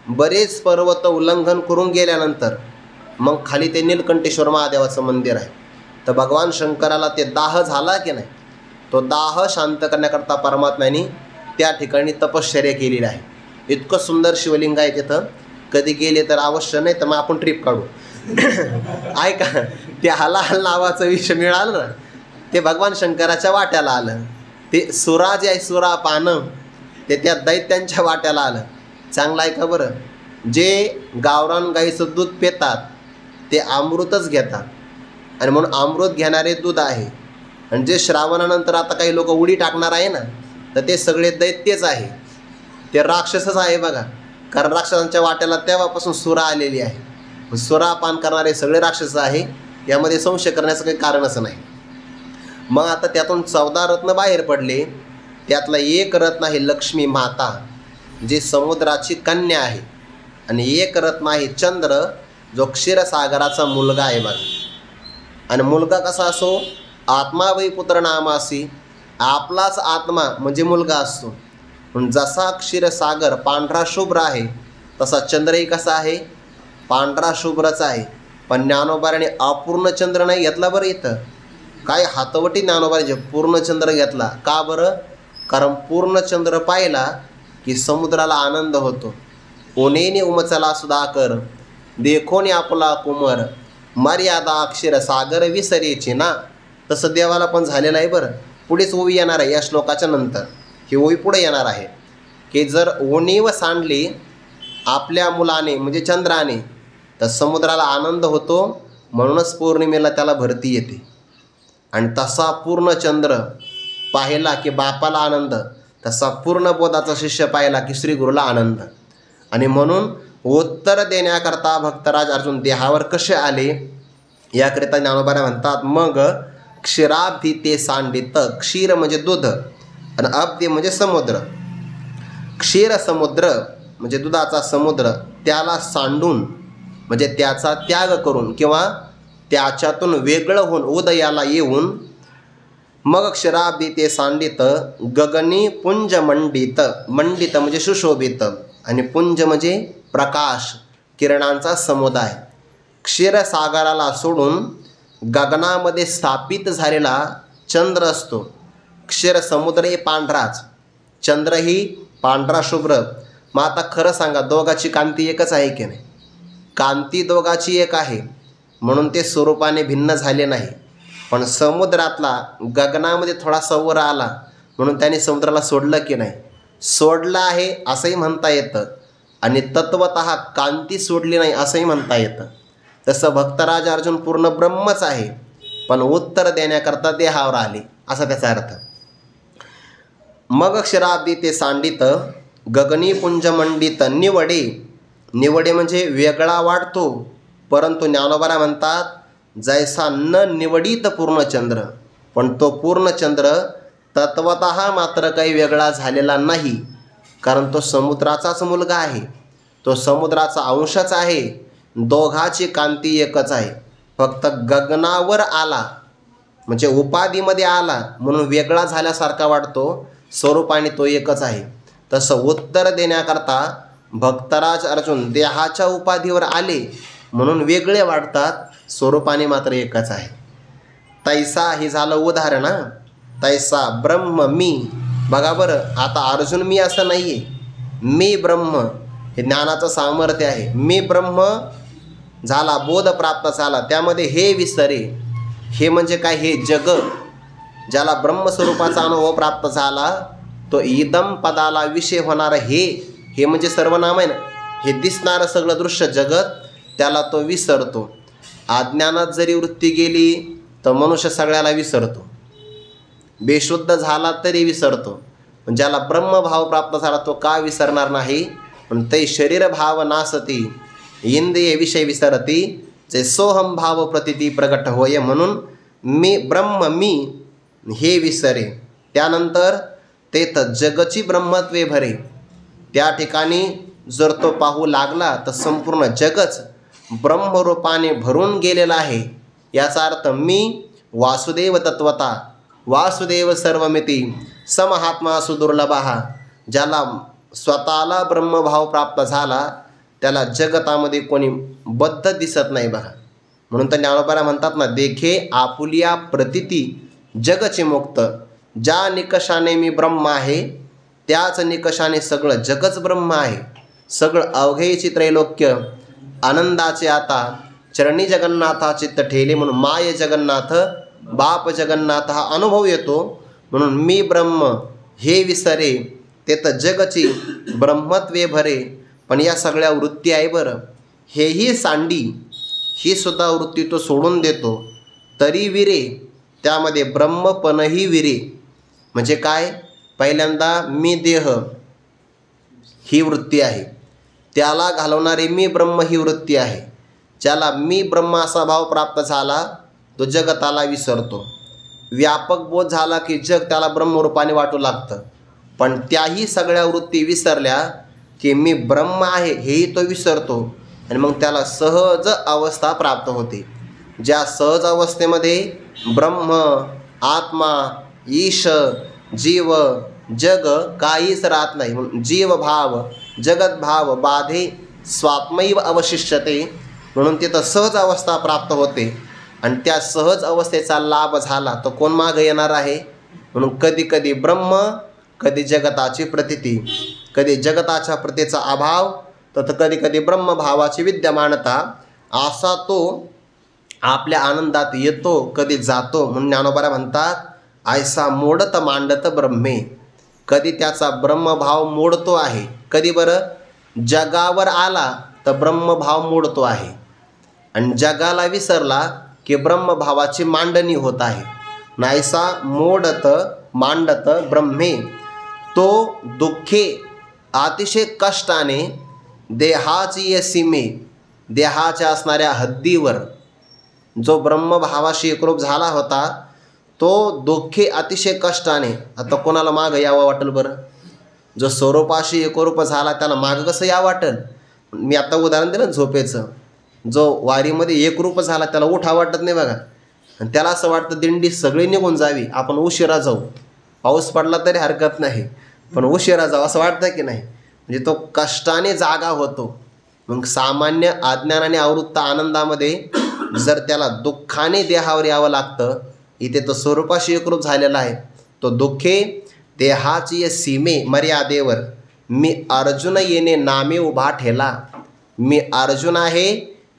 बरेच पर्वत उल्लंघन करून गेल्यानंतर मग खाली ते नीलकंठेश्वर महादेवाचं मंदिर आहे. तर भगवान शंकराला ते दाह झाला की नाही, तो दाह शांत करण्याकरता परमात्म्याने त्या ठिकाणी तपश्चर्या केलेली आहे. इतकं सुंदर शिवलिंग आहे तिथं. कधी गेले तर अवश्य, नाही तर मग आपण ट्रिप काढू. ऐका, ते हलाहल नावाचं विष मिळालं ना, ते भगवान शंकराच्या वाट्याला आलं. ते सुरा जे आहे, सुरा पानं, ते त्या दैत्यांच्या वाट्याला आलं. चांगलं आहे का बरं. जे गावरान गाईचं दूध पितात ते अमृतच घेतात, आणि म्हणून अमृत घेणारे दूध आहे. आणि जे श्रावणानंतर आता काही लोक उडी टाकणार आहे ना, तर ते सगळे दैत्यच आहे, ते राक्षसच आहे बघा. कारण राक्षसांच्या वाट्याला तेव्हापासून सुरा आलेली आहे. सुरा पान करणारे सगळे राक्षस आहे, यामध्ये संशय करण्याचं काही कारणच नाही. मग आता त्यातून 14 रत्न बाहेर पडले. त्यातला एक रत्न आहे लक्ष्मी माता, जी समुद्राची कन्या आहे. आणि एक रत्न आहे चंद्र, जो क्षीरसागराचा मुलगा आहे बघा. आणि मुलगा कसा असो? आत्मा वै पुत्र नामासी. आपलाच आत्मा म्हणजे मुलगा असतो. पण जसा क्षीरसागर पांढरा शुभ्र आहे, तसा चंद्रही कसा आहे? पांढरा शुभ्रच आहे. पण ज्ञानोबाने अपूर्ण चंद्र नाही घेतला बरं. इथं काय हातवटी ज्ञानोबाने पूर्णचंद्र घेतला. का बरं? कारण पूर्णचंद्र पाहिला की समुद्राला आनंद होतो. ओनेने उमचला सुधाकर देखोने आपला कुमर मर्यादा क्षीरसागर विसरेची ना. तसं देवाला पण झालेलं आहे बरं. पुढेच ओवी येणार आहे या श्लोकाच्या नंतर. ही ओवी पुढे येणार आहे की जर ओणीव सांडली आपल्या मुलाने म्हणजे चंद्राने, तर समुद्राला आनंद होतो. म्हणूनच पौर्णिमेला त्याला भरती येते. आणि तसा पूर्ण चंद्र पाहिला की बापाला आनंद, तसा पूर्ण बोधाचा शिष्य पाहिला की श्री गुरुला आनंद. आणि म्हणून उत्तर देण्याकरता भक्तराज अर्जुन देहावर कसे आले याकरिता ज्ञानोबा म्हणतात, मग क्षीराब्धी ते सांडित. क्षीर म्हणजे दूध आणि अब्धी म्हणजे समुद्र. क्षीर समुद्र म्हणजे दुधाचा समुद्र त्याला सांडून म्हणजे त्याचा त्याग करून किंवा त्याच्यातून वेगळं होऊन उदयाला येऊन मग क्षराब्दी ते सांडित गगनी पुंज मंडित, मंडित म्हणजे सुशोभित आणि पुंज म्हणजे प्रकाश किरणांचा समुदाय, क्षीरसागराला सोडून गगनामध्ये स्थापित झालेला चंद्र असतो. क्षीर समुद्र हे पांढराच, चंद्र ही पांढरा शुभ्र. मग आता खरं सांगा, दोघाची कांती एकच आहे की नाही? कांती दोघाची एक आहे म्हणून ते स्वरूपाने भिन्न झाले नाही. पण समुद्रातला गगनामध्ये थोडासा वर आला म्हणून त्याने समुद्राला सोडलं की नाही? सोडलं आहे असंही म्हणता येतं आणि तत्वतः कांती सोडली नाही असंही म्हणता येतं. तसं भक्तराज अर्जुन पूर्ण ब्रह्मच आहे पण उत्तर देण्याकरता देहावर आले असा त्याचा अर्थ. मग क्षराब्दी ते सांडित गगनी पुंजमंडित निवडे, निवडे म्हणजे वेगळा वाटतो परंतु ज्ञानोबा म्हणतात जैसा न निवडित पूर्णचंद्र. पण तो पूर्णचंद्र तत्वतः मात्र काही वेगळा झालेला नाही कारण तो समुद्राचाच मुलगा आहे, तो समुद्राचा अंशच आहे. दोघाची कांती एकच आहे, फक्त गगनावर आला म्हणजे उपाधीमध्ये आला म्हणून वेगळा झाल्यासारखा वाटतो, स्वरूपाने तो एकच आहे. तसं उत्तर देण्याकरता भक्तराज अर्जुन देहाच्या उपाधीवर आले म्हणून वेगळे वाटतात, स्वरूपाने मात्र एकच आहे. तैसा हे झालं उदाहरण. तैसा ब्रह्म मी. बघा बरं, आता अर्जुन मी असं नाही आहे, मी ब्रह्म हे ज्ञानाचं सामर्थ्य आहे. मी ब्रह्म झाला, बोध प्राप्त झाला, त्यामध्ये हे विसरे. हे म्हणजे काय? हे जग ज्याला ब्रह्मस्वरूपाचा अनुभव प्राप्त झाला तो इदम पदाला विषय होणार हे म्हणजे सर्वनाम आहे ना, हे दिसणारं सगळं दृश्य जगत त्याला तो विसरतो. अज्ञानात जरी वृत्ती गेली तर मनुष्य सगळ्याला विसरतो, बेशुद्ध झाला तरी विसरतो. पण ज्याला ब्रह्मभाव प्राप्त झाला तो का विसरणार नाही? पण ते शरीर भाव नासती इंद्रिय विषय विसरती, जे सोहम भाव प्रतिती प्रगट होय. म्हणून मी ब्रह्म मी हे विसरे. त्यानंतर ते तर जगची ब्रह्मत्वे भरे. त्या ठिकाणी जर तो पाहू लागला तर संपूर्ण जगच ब्रह्मरूपाने भरून गेलेला आहे. याचा अर्थ मी वासुदेव तत्वता, वासुदेव सर्वमिती, समहात्मा सुदुर्लभा. ज्याला स्वतःला ब्रह्मभाव प्राप्त झाला त्याला जगतामध्ये कोणी बद्ध दिसत नाही बघा. म्हणून तर ज्ञानोबा म्हणतात ना, देखे आपुलिया प्रतिती जगचे मुक्त. ज्या निकषाने मी ब्रह्म आहे त्याच निकषाने सगळं जगच ब्रह्म आहे. सगळं अवघेची त्रैलोक्य आनंदाचे आता चरणी जगन्नाथा चित्त ठेले. म्हणून माय जगन्नाथ बाप जगन्नाथ हा अनुभव येतो. म्हणून मी ब्रह्म हे विसरे, ते तर जगची ब्रह्मत्वे भरे. पण या सगळ्या वृत्ती आहे बरं, हेही सांडी, ही सुद्धा वृत्ती तो सोडून देतो तरी विरे. त्यामध्ये ब्रह्मपणही विरे. म्हणजे काय? पहिल्यांदा मी देह ही वृत्ती आहे, त्याला घालवणारी मी ब्रह्म ही वृत्ती आहे. ज्याला मी ब्रह्म असा भाव प्राप्त झाला तो जगताला विसरतो. व्यापक बोध झाला की जग त्याला ब्रह्मरूपाने वाटू लागतं. पण त्याही सगळ्या वृत्ती विसरल्या की मी ब्रह्म आहे हेही तो विसरतो आणि मग त्याला सहज अवस्था प्राप्त होते. ज्या सहज अवस्थेमध्ये ब्रह्म, आत्मा, ईश, जीव, जग काहीच राहत नाही. म्हणून जीवभाव जगतभाव बाधे स्वात्मैव अवशिष्यते. म्हणून तिथं सहज अवस्था प्राप्त होते आणि त्या सहज अवस्थेचा लाभ झाला तर कोण मागं येणार आहे? म्हणून कधी कधी ब्रह्म, कधी जगताची प्रतीती, कधी जगताच्या प्रतीचा अभाव तर कधी कधी ब्रह्मभावाची विद्यमानता, असा तो आपल्या आनंदात येतो कधी जातो. म्हणून ज्ञानोबा म्हणतात ऐसा मोडत मांडत ब्रह्मे. कधी त्याचा ब्रह्मभाव मोडतो आहे, कधी बरं जगावर आला तर ब्रह्मभाव मोडतो आहे आणि जगाला विसरला की ब्रह्मभावाची मांडणी होत आहे. नाहीसा मोडत मांडत ब्रह्मे. तो दुःखे अतिशय कष्टाने देहाची सीमे, देहाच्या असणाऱ्या हद्दीवर जो ब्रह्मभावाशी एकरूप झाला होता तो दुःखे अतिशय कष्टाने. आता कोणाला मागं यावं वाटेल बरं? जो स्वरूपाशी एकरूप झाला त्याला मागं कसं या वाटेल. मी आता उदाहरण दिलं झोपेचं. जो वारीमध्ये एकरूप झाला त्याला उठा वाटत नाही बघा. आणि त्याला असं वाटतं दिंडी सगळी निघून जावी, आपण उशिरा जाऊ, पाऊस पडला तरी हरकत नाही, पण उशिरा जाऊ असं वाटतं की नाही. म्हणजे तो कष्टाने जागा होतो. मग सामान्य अज्ञानाने आवृत्त आनंदामध्ये जर त्याला दुःखाने देहावर यावं लागतं, इथे तो स्वरूपाशी एकरूप झालेला आहे. तो दुःखे देहाची सीमे मर्यादेवर मी अर्जुन येणे नामे उभा ठेला. मी अर्जुन आहे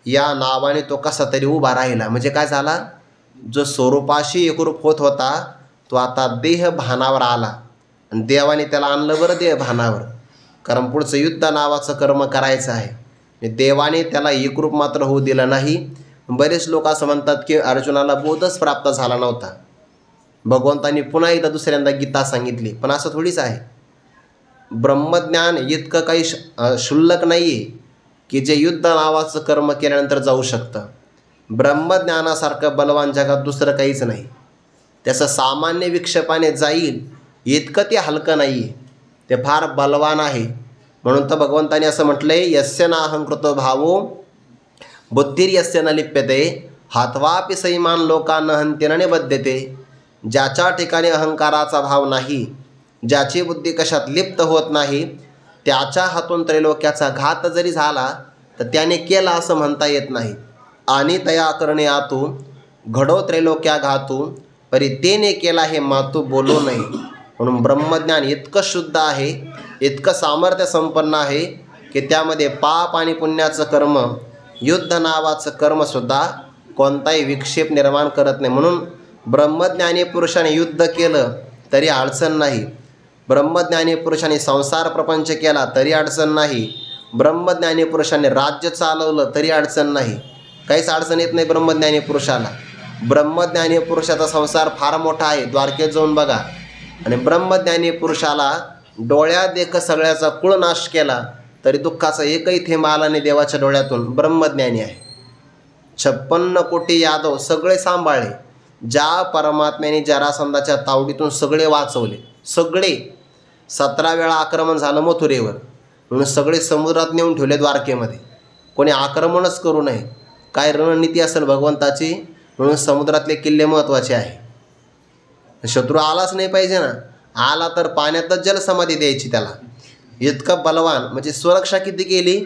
या नावाने तो कसा तरी उभा राहिला. म्हणजे काय झाला, जो स्वरूपाशी एकरूप होत होता तो आता देह भानावर आला. आणि देवाने त्याला आणलं बरं देह भानावर, कारण पुढचं युद्ध नावाचं कर्म करायचं आहे. देवाने त्याला एकरूप मात्र होऊ दिलं नाही. बरेच लोक असं म्हणतात की अर्जुनाला बोधच प्राप्त झाला नव्हता, भगवंतांनी पुन्हा एकदा दुसऱ्यांदा गीता सांगितली. पण असं थोडीच आहे. ब्रह्मज्ञान इतकं काही क्षुल्लक नाही आहे की जे युद्ध नावाचं कर्म केल्यानंतर जाऊ शकतं. ब्रह्मज्ञानासारखं बलवान जगात दुसरं काहीच नाही. त्याचं सामान्य विक्षेपाने जाईल इतकं ते हलकं नाही आहे, ते फार बलवान आहे. म्हणून तर भगवंताने असं म्हटलं आहे, यस्य नाहंकृतो भावो बुद्धिर्यस्य न लिप्यते हात्वापि सैमान लोकान हंतेन निबध्यते. ज्याच्या ठिकाणी अहंकाराचा भाव नाही, ज्याची बुद्धी कशात लिप्त होत नाही, त्याच्या हातून त्रैलोक्याचा घात जरी झाला तर त्याने केला असं म्हणता येत नाही. आणि तया करणे आतू घडो त्रैलोक्या घातू परी तेने केला हे मातू बोलू नये. म्हणून ब्रह्मज्ञान इतकं शुद्ध आहे, इतकं सामर्थ्य संपन्न आहे की त्यामध्ये पाप आणि पुण्याचं कर्म, युद्ध नावाचं कर्मसुद्धा कोणताही विक्षेप निर्माण करत नाही. म्हणून ब्रह्मज्ञानी पुरुषाने युद्ध केलं तरी अडचण नाही, ब्रह्मज्ञानी पुरुषाने संसार प्रपंच केला तरी अडचण नाही, ब्रह्मज्ञानी पुरुषाने राज्य चालवलं तरी अडचण नाही. काहीच अडचण येत नाही ब्रह्मज्ञानी पुरुषाला. ब्रह्मज्ञानी पुरुषाचा संसार फार मोठा आहे, द्वारकेत जाऊन बघा. आणि ब्रह्मज्ञानी पुरुषाला डोळ्यात देख सगळ्याचा कुळ नाश केला तरी दुःखाचा एकही थेंब आला नाही देवाच्या डोळ्यातून. ब्रह्मज्ञानी आहे. 56 कोटी यादव सगळे सांभाळले. ज्या परमात्म्याने जरासंधाच्या तावडीतून सगळे वाचवले, सगळे 17 वेळा आक्रमण झालं मथुरेवर, म्हणून सगळे समुद्रात नेऊन ठेवले द्वारकेमध्ये. कोणी आक्रमणच करू नये. काय रणनीती असेल भगवंताची, म्हणून समुद्रातले किल्ले महत्त्वाचे आहे. शत्रू आलाच नाही पाहिजे ना, आला तर पाण्यातच जलसमाधी द्यायची त्याला. इतकं बलवान. म्हणजे सुरक्षा किती केली,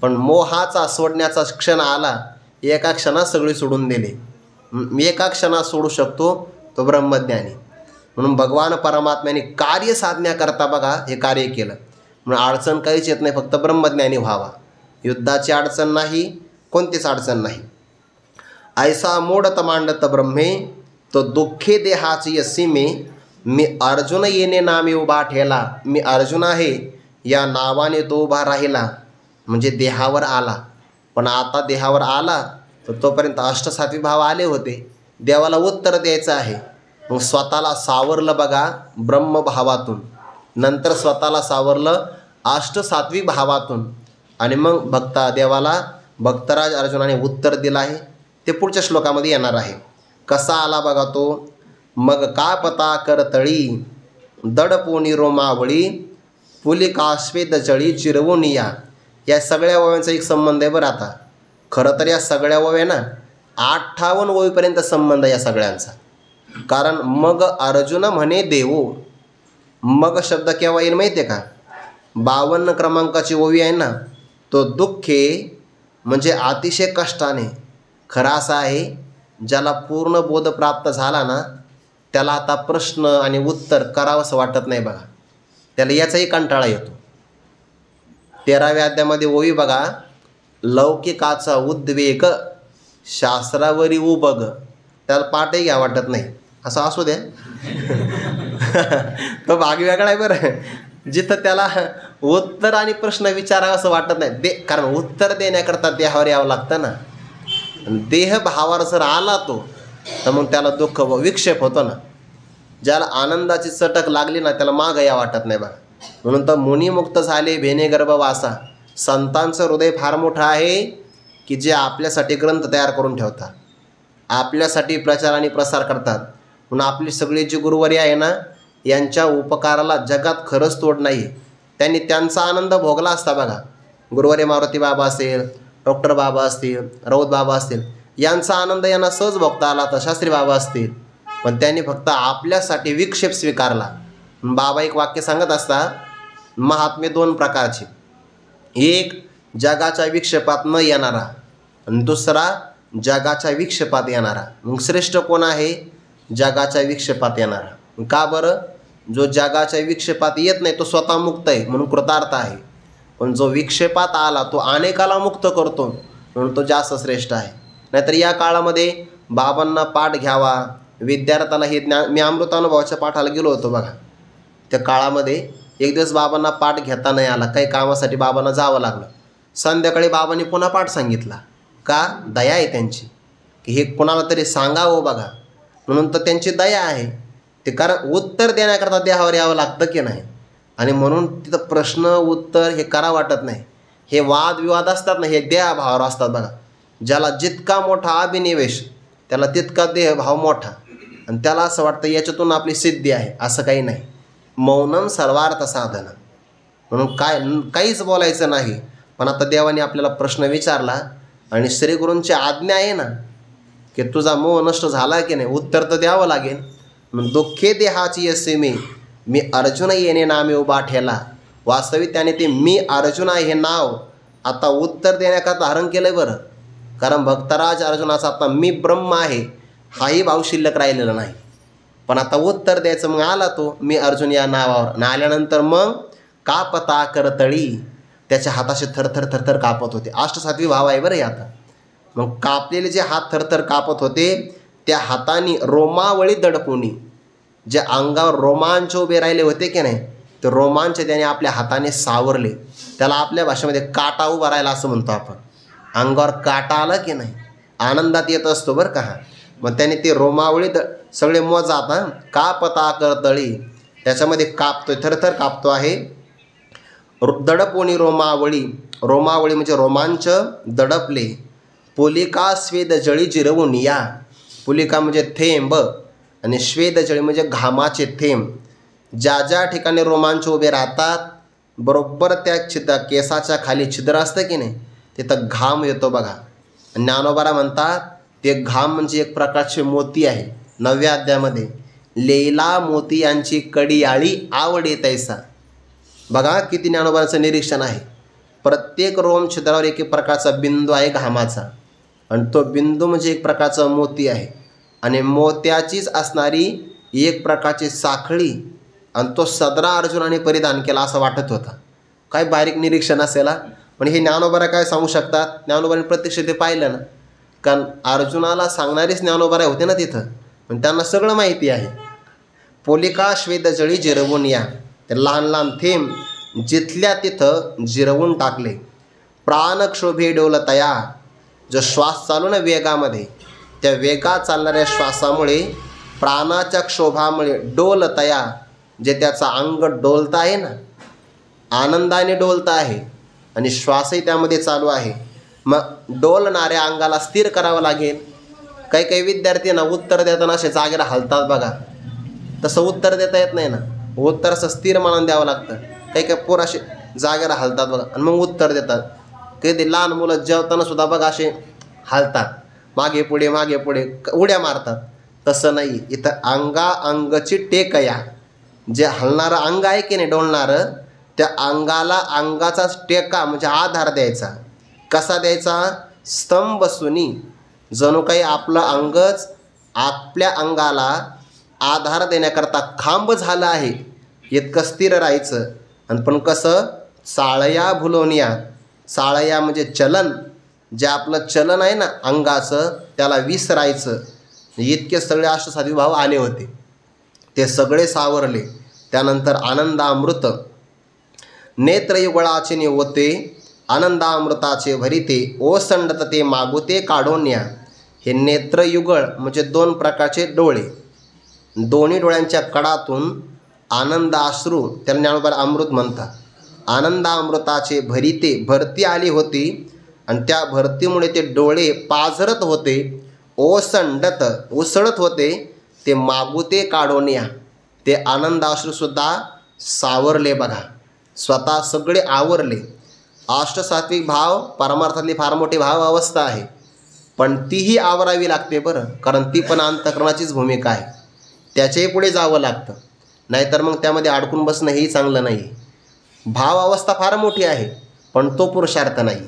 पण मोहाचा सोडण्याचा क्षण आला, एका क्षणात सगळी सोडून दिले. एका क्षणात सोडू शकतो तो ब्रह्मज्ञानी. म्हणून भगवान परमात्म्याने कार्य साधण्याकरता बघा हे कार्य केलं. म्हणून अडचण काहीच येत नाही, फक्त ब्रह्मज्ञानी व्हावा. युद्धाची अडचण नाही, कोणतीच अडचण नाही. ऐसा मोडत मांडत ब्रह्मे तो दुःखे देहाची सीमे मी अर्जुन येणे नामे उभा ठेला. मी अर्जुन आहे या नावाने तो उभा राहिला. म्हणजे देहावर आला. पण आता देहावर आला तर तोपर्यंत अष्टसात्विक भाव आले होते, देवाला उत्तर द्यायचं आहे. मग स्वतःला सावरलं बघा ब्रह्मभावातून, नंतर स्वतःला सावरलं अष्टसात्विक भावातून. आणि मग देवाला भक्तराज अर्जुनाने उत्तर दिलं आहे. ते पुढच्या श्लोकामध्ये येणार आहे. कसा आला बघा तो. मग का पता करतळी दडपोनी रोमावळी पुलिकाश्वेद चळी चिरवून या. या सगळ्या ओव्यांचा एक संबंध आहे बरं. आता खरं तर या सगळ्या ओव्या ना 58 ओवीपर्यंत संबंध आहे या सगळ्यांचा. कारण मग अर्जुन म्हणे देवो, मग शब्द केव्हा येईल माहिती आहे का, 52 क्रमांकाची ओवी आहे ना, तो दुःखे म्हणजे अतिशय कष्टाने. खरं असं आहे, ज्याला पूर्ण बोध प्राप्त झाला ना त्याला आता प्रश्न आणि उत्तर करावंसं वाटत नाही बघा, त्याला याचाही कंटाळा येतो. 13व्या अध्यायामध्ये ओवी बघा, लौकिकाचा उद्वेग शास्त्रावरी उबग. त्याला पाठही घ्या वाटत नाही. असं असू द्या तो भाग वेगळा आहे बरं. जिथं त्याला उत्तर आणि प्रश्न विचारावं असं वाटत नाही कारण उत्तर देण्याकरता देहावर यावं लागतं ना. देह भावावर जर आला तो तर मग त्याला दुःख विक्षेप होतो ना. ज्याला आनंदाची चटक लागली ना त्याला मागं या वाटत नाही बघा. म्हणून तर मुनिमुक्त झाले भेने गर्भवासा. संतांचं हृदय फार मोठं आहे की जे आपल्यासाठी ग्रंथ तयार करून ठेवतात, आपल्यासाठी प्रचार आणि प्रसार करतात. म्हणून आपली सगळी जी गुरुवारी आहे ना यांच्या उपकाराला जगात खरंच तोड नाही. त्यांनी त्यांचा आनंद भोगला असता बघा. गुरुवारी मारुती बाबा असेल, डॉक्टर बाबा असतील, राऊत बाबा असतील, यांचा आनंद यांना सहज भोगता आला तर शास्त्री बाबा असतील, पण त्यांनी फक्त आपल्यासाठी विक्षेप स्वीकारला. बाबा एक वाक्य सांगत असतात, महात्मे दोन प्रकारचे, एक जगाच्या विक्षेपात न येणारा आणि दुसरा जगाच्या विक्षेपात येणारा. मग श्रेष्ठ कोण आहे? जगाच्या विक्षेपात येणारा. का बरं? जो जगाच्या विक्षेपात येत नाही तो स्वतः मुक्त आहे म्हणून कृतार्थ आहे, पण जो विक्षेपात आला तो अनेकाला मुक्त करतो म्हणून तो जास्त श्रेष्ठ आहे. नाहीतर या काळामध्ये बाबांना पाठ घ्यावा, विद्यार्थ्याला हे ज्ञान, मी अमृतानुभवाच्या पाठाला गेलो होतो बघा, त्या काळामध्ये एक दिवस बाबांना पाठ घेता नाही आला, काही कामासाठी बाबांना जावं लागलं. संध्याकाळी बाबांनी पुन्हा पाठ सांगितला. का? दया आहे त्यांची, की हे कोणाला तरी सांगावं बघा, म्हणून तर त्यांची दया आहे ते. कारण उत्तर देण्याकरता देहावर यावं लागतं की नाही, आणि म्हणून तिथं प्रश्न उत्तर हे करा वाटत नाही. हे वादविवाद असतात ना, हे देहभावावर असतात बघा. ज्याला जितका मोठा अभिनिवेश त्याला तितका देहभाव मोठा, आणि त्याला असं वाटतं याच्यातून आपली सिद्धी आहे. असं काही नाही. मौनम सर्वार्थ साधन, म्हणून काहीच बोलायचं नाही. पण आता देवाने आपल्याला प्रश्न विचारला आणि श्रीगुरूंची आज्ञा आहे ना, की तुझा मोह नष्ट झाला की नाही, उत्तर तर द्यावं लागेल. मग दुःखे देहाची यसे मी अर्जुन येणे नामे उभा ठेला. वास्तविक त्याने ते मी अर्जुन हे नाव आता उत्तर देण्याकरता धारण केलं बरं. कारण भक्तराज अर्जुनाचा आता मी ब्रह्म आहे हाही भाव शिल्लक राहिलेला नाही, पण आता उत्तर द्यायचं. मग आला तो मी अर्जुन या नावावर. आल्यानंतर मग कापता करतळी, त्याच्या हाताशी थरथर थरथर कापत होते. अष्टसात्वी भाव आहे बरं हे. आता मग कापलेले जे हात थरथर कापत होते त्या हाताने रोमावळी दडपुनी, जे अंगावर रोमांच उभे राहिले होते की नाही, ते रोमांच त्याने आपल्या हाताने सावरले. त्याला आपल्या भाषेमध्ये काटा उभा राहिला असं म्हणतो आपण. अंगावर काटा आला की नाही, आनंदात येत असतो बरं का. मग त्याने ते रोमावळी सगळे मोजात कापता करतळी, त्याच्यामध्ये कापतोय, थरथर कापतो आहे. दडपोणी रोमावळी, रोमावळी म्हणजे रोमांच दडपले. पुलिका स्वेद जळी जिरवून या, पुलिका म्हणजे थेंब आणि स्वेद जळी म्हणजे घामाचे थेंब. ज्या ज्या ठिकाणी रोमांच उभे राहतात बरोबर त्या केसाच्या खाली छिद्र असतं की नाही, तिथं घाम येतो बघा. ज्ञानोबारा म्हणतात ते घाम म्हणजे एक प्रकारचे मोती आहे. 9व्या अध्यायामध्ये लेला मोती यांची कडियाळी आवडे तैसा. बघा किती ज्ञानोबाचं निरीक्षण आहे. प्रत्येक रोम छिद्रावर एक एक प्रकारचा बिंदू आहे घामाचा, आणि तो बिंदू म्हणजे एक प्रकारचा मोती आहे, आणि मोत्याचीच असणारी एक प्रकारची साखळी, आणि तो सदरा अर्जुनाने परिधान केला असं वाटत होता. काय बारीक निरीक्षण असेल. पण हे ज्ञानोबारा काय सांगू शकतात? ज्ञानोबाने प्रत्यक्ष ते पाहिलं ना, कारण अर्जुनाला सांगणारेच ज्ञानोबारा होते ना तिथं, पण त्यांना सगळं माहिती आहे. पोलिका श्वेद जळी जिरवून या, ते लहान लहान थेंब जिथल्या तिथं जिरवून टाकले. प्राणक्षोभे डोलतया, जो श्वास चालू ना वेगामध्ये, त्या वेगात चालणाऱ्या श्वासामुळे प्राणाच्या क्षोभामुळे डोलतया, जे त्याचा अंग डोलत आहे ना, आनंदाने डोलत आहे आणि श्वासही त्यामध्ये चालू आहे. मग डोलणाऱ्या अंगाला स्थिर करावं लागेल. काही काही विद्यार्थ्यांना उत्तर देताना असे जागेला हलतात बघा, तसं उत्तर देता येत नाही ना. उत्तर असं स्थिर मनाने द्यावं लागतं. काही काही पोर असे जागेला हलतात बघा आणि मग उत्तर देतात. कधी लहान मुलं जेवताना सुद्धा बघा असे हलतात, मागे पुढे उड्या मारतात. तसं नाही, इथं अंगची टेकया, जे हलणारं अंग आहे की नाही डोलणारं, त्या अंगाला अंगाचाच टेका म्हणजे आधार द्यायचा. कसा द्यायचा? स्तंभ बसुनी, जणू काही आपलं अंगच आपल्या अंगाला आधार देण्याकरता खांब झालं आहे इतकं स्थिर राहायचं. आणि पण कसं? चाळया भुलोनिया, चाळया म्हणजे चलन, जे आपलं चलन आहे ना अंगाचं त्याला विसरायचं. इतके सगळे अष्टसात्विक भाव आले होते, ते सगळे सावरले. त्यानंतर आनंदामृत नेत्रयुगळाचे निवते, आनंदामृताचे भरिते ओसंडत ते मागुते काढोन्या. हे नेत्रयुगळ म्हणजे दोन प्रकारचे डोळे, दोन्ही डोळ्यांच्या कडातून आनंदाश्रू, त्याला ज्ञानोबाला अमृत म्हणतात. आनंदामृताचे भरिते, भरती आली होती आणि त्या भरतीमुळे ते डोळे पाझरत होते. ओसंडत, उसळत होते. ते मागुते काढोन्या, ते आनंदाश्रूसुद्धा सावरले बघा. स्वतः सगळे आवरले. अष्टसात्विक भाव परमार्थातली फार मोठी भाव अवस्था आहे, पण तीही आवरावी लागते बरं, कारण ती पण अंतःकरणाचीच भूमिका आहे. त्याच्याही पुढे जावं लागतं, नाहीतर मग त्यामध्ये अडकून बसणं हेही चांगलं नाही. भाव अवस्था फार मोठी आहे, पण तो पुरुषार्थ नाही.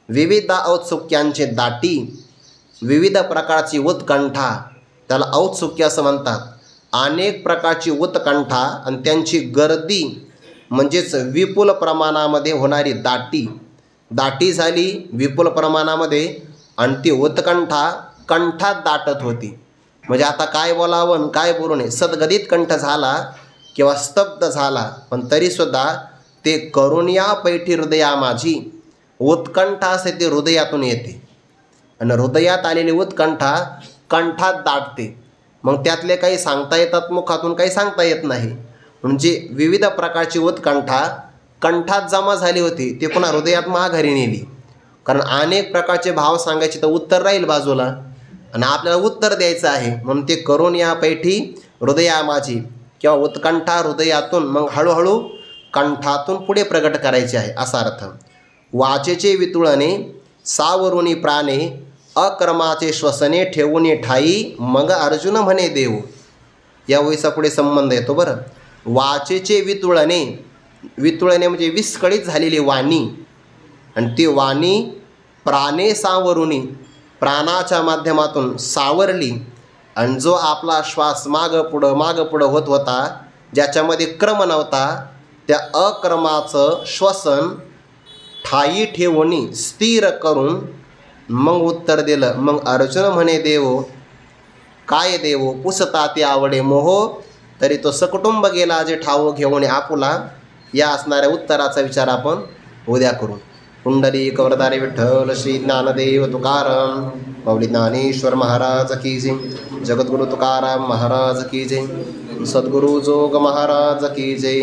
विविध औत्सुक्यांचे दाटी, विविध प्रकारची उत्कंठा, त्याला औत्सुक्य असं म्हणतात. अनेक प्रकारची उत्कंठा आणि त्यांची गर्दी म्हणजेच विपुल प्रमाणामध्ये होणारी दाटी झाली विपुल प्रमाणामध्ये, आणि ती उत्कंठा कंठात दाटत होती. म्हणजे आता काय बोलावं काय बोलू नये, सद्गदित कंठ झाला किंवा स्तब्ध झाला, पण तरीसुद्धा ते करुण्या पैठी हृदया माझी, उत्कंठा असते ते हृदयातून येते, आणि हृदयात आलेली उत्कंठा कंठात दाटते. मग त्यातले काही सांगता येतात मुखातून, काही सांगता येत नाही. म्हणजे विविध प्रकारची उत्कंठा कंठात जमा झाली होती, ते पुन्हा हृदयात माघारी नेली. कारण अनेक प्रकारचे भाव सांगायचे तर उत्तर राहील बाजूला, आणि आपल्याला उत्तर द्यायचं आहे. म्हणून ते करुण्या पैठी हृदया माझी किंवा उत्कंठा हृदयातून मग हळूहळू कंठातून पुढे प्रगट करायचे आहे असा अर्थ. वाचेचे वितुळणे सावरुनी प्राणे, अक्रमाचे श्वसने ठेवून ठाई, मग अर्जुन म्हणे देव. या वयचा पुढे संबंध येतो बरं. वाचेचे वितुळणे, वितुळणे म्हणजे विस्कळीत झालेली वाणी, आणि ती वाणी प्राणे सावरुनी, प्राणाच्या माध्यमातून सावरली. आणि जो आपला श्वास मागं पुढं होत होता, ज्याच्यामध्ये क्रम नव्हता, त्या अक्रमाचं श्वसन ठाई ठेवून स्थिर करून मग उत्तर दिलं. मग अर्जुन म्हणे देव, काय देव पुसता ते आवडे मोह, तरी तो सकुटुंब गेला जे ठाव घेऊन आपुला. या असणाऱ्या उत्तराचा विचार आपण उद्या करू. पुंडलिक वरदारे विठ्ठल श्री ज्ञानदेव तुकाराम माऊली ज्ञानेश्वर महाराज की जय. जगद्गुरु तुकाराम महाराज की जय. सद्गुरु जोग महाराज की जय.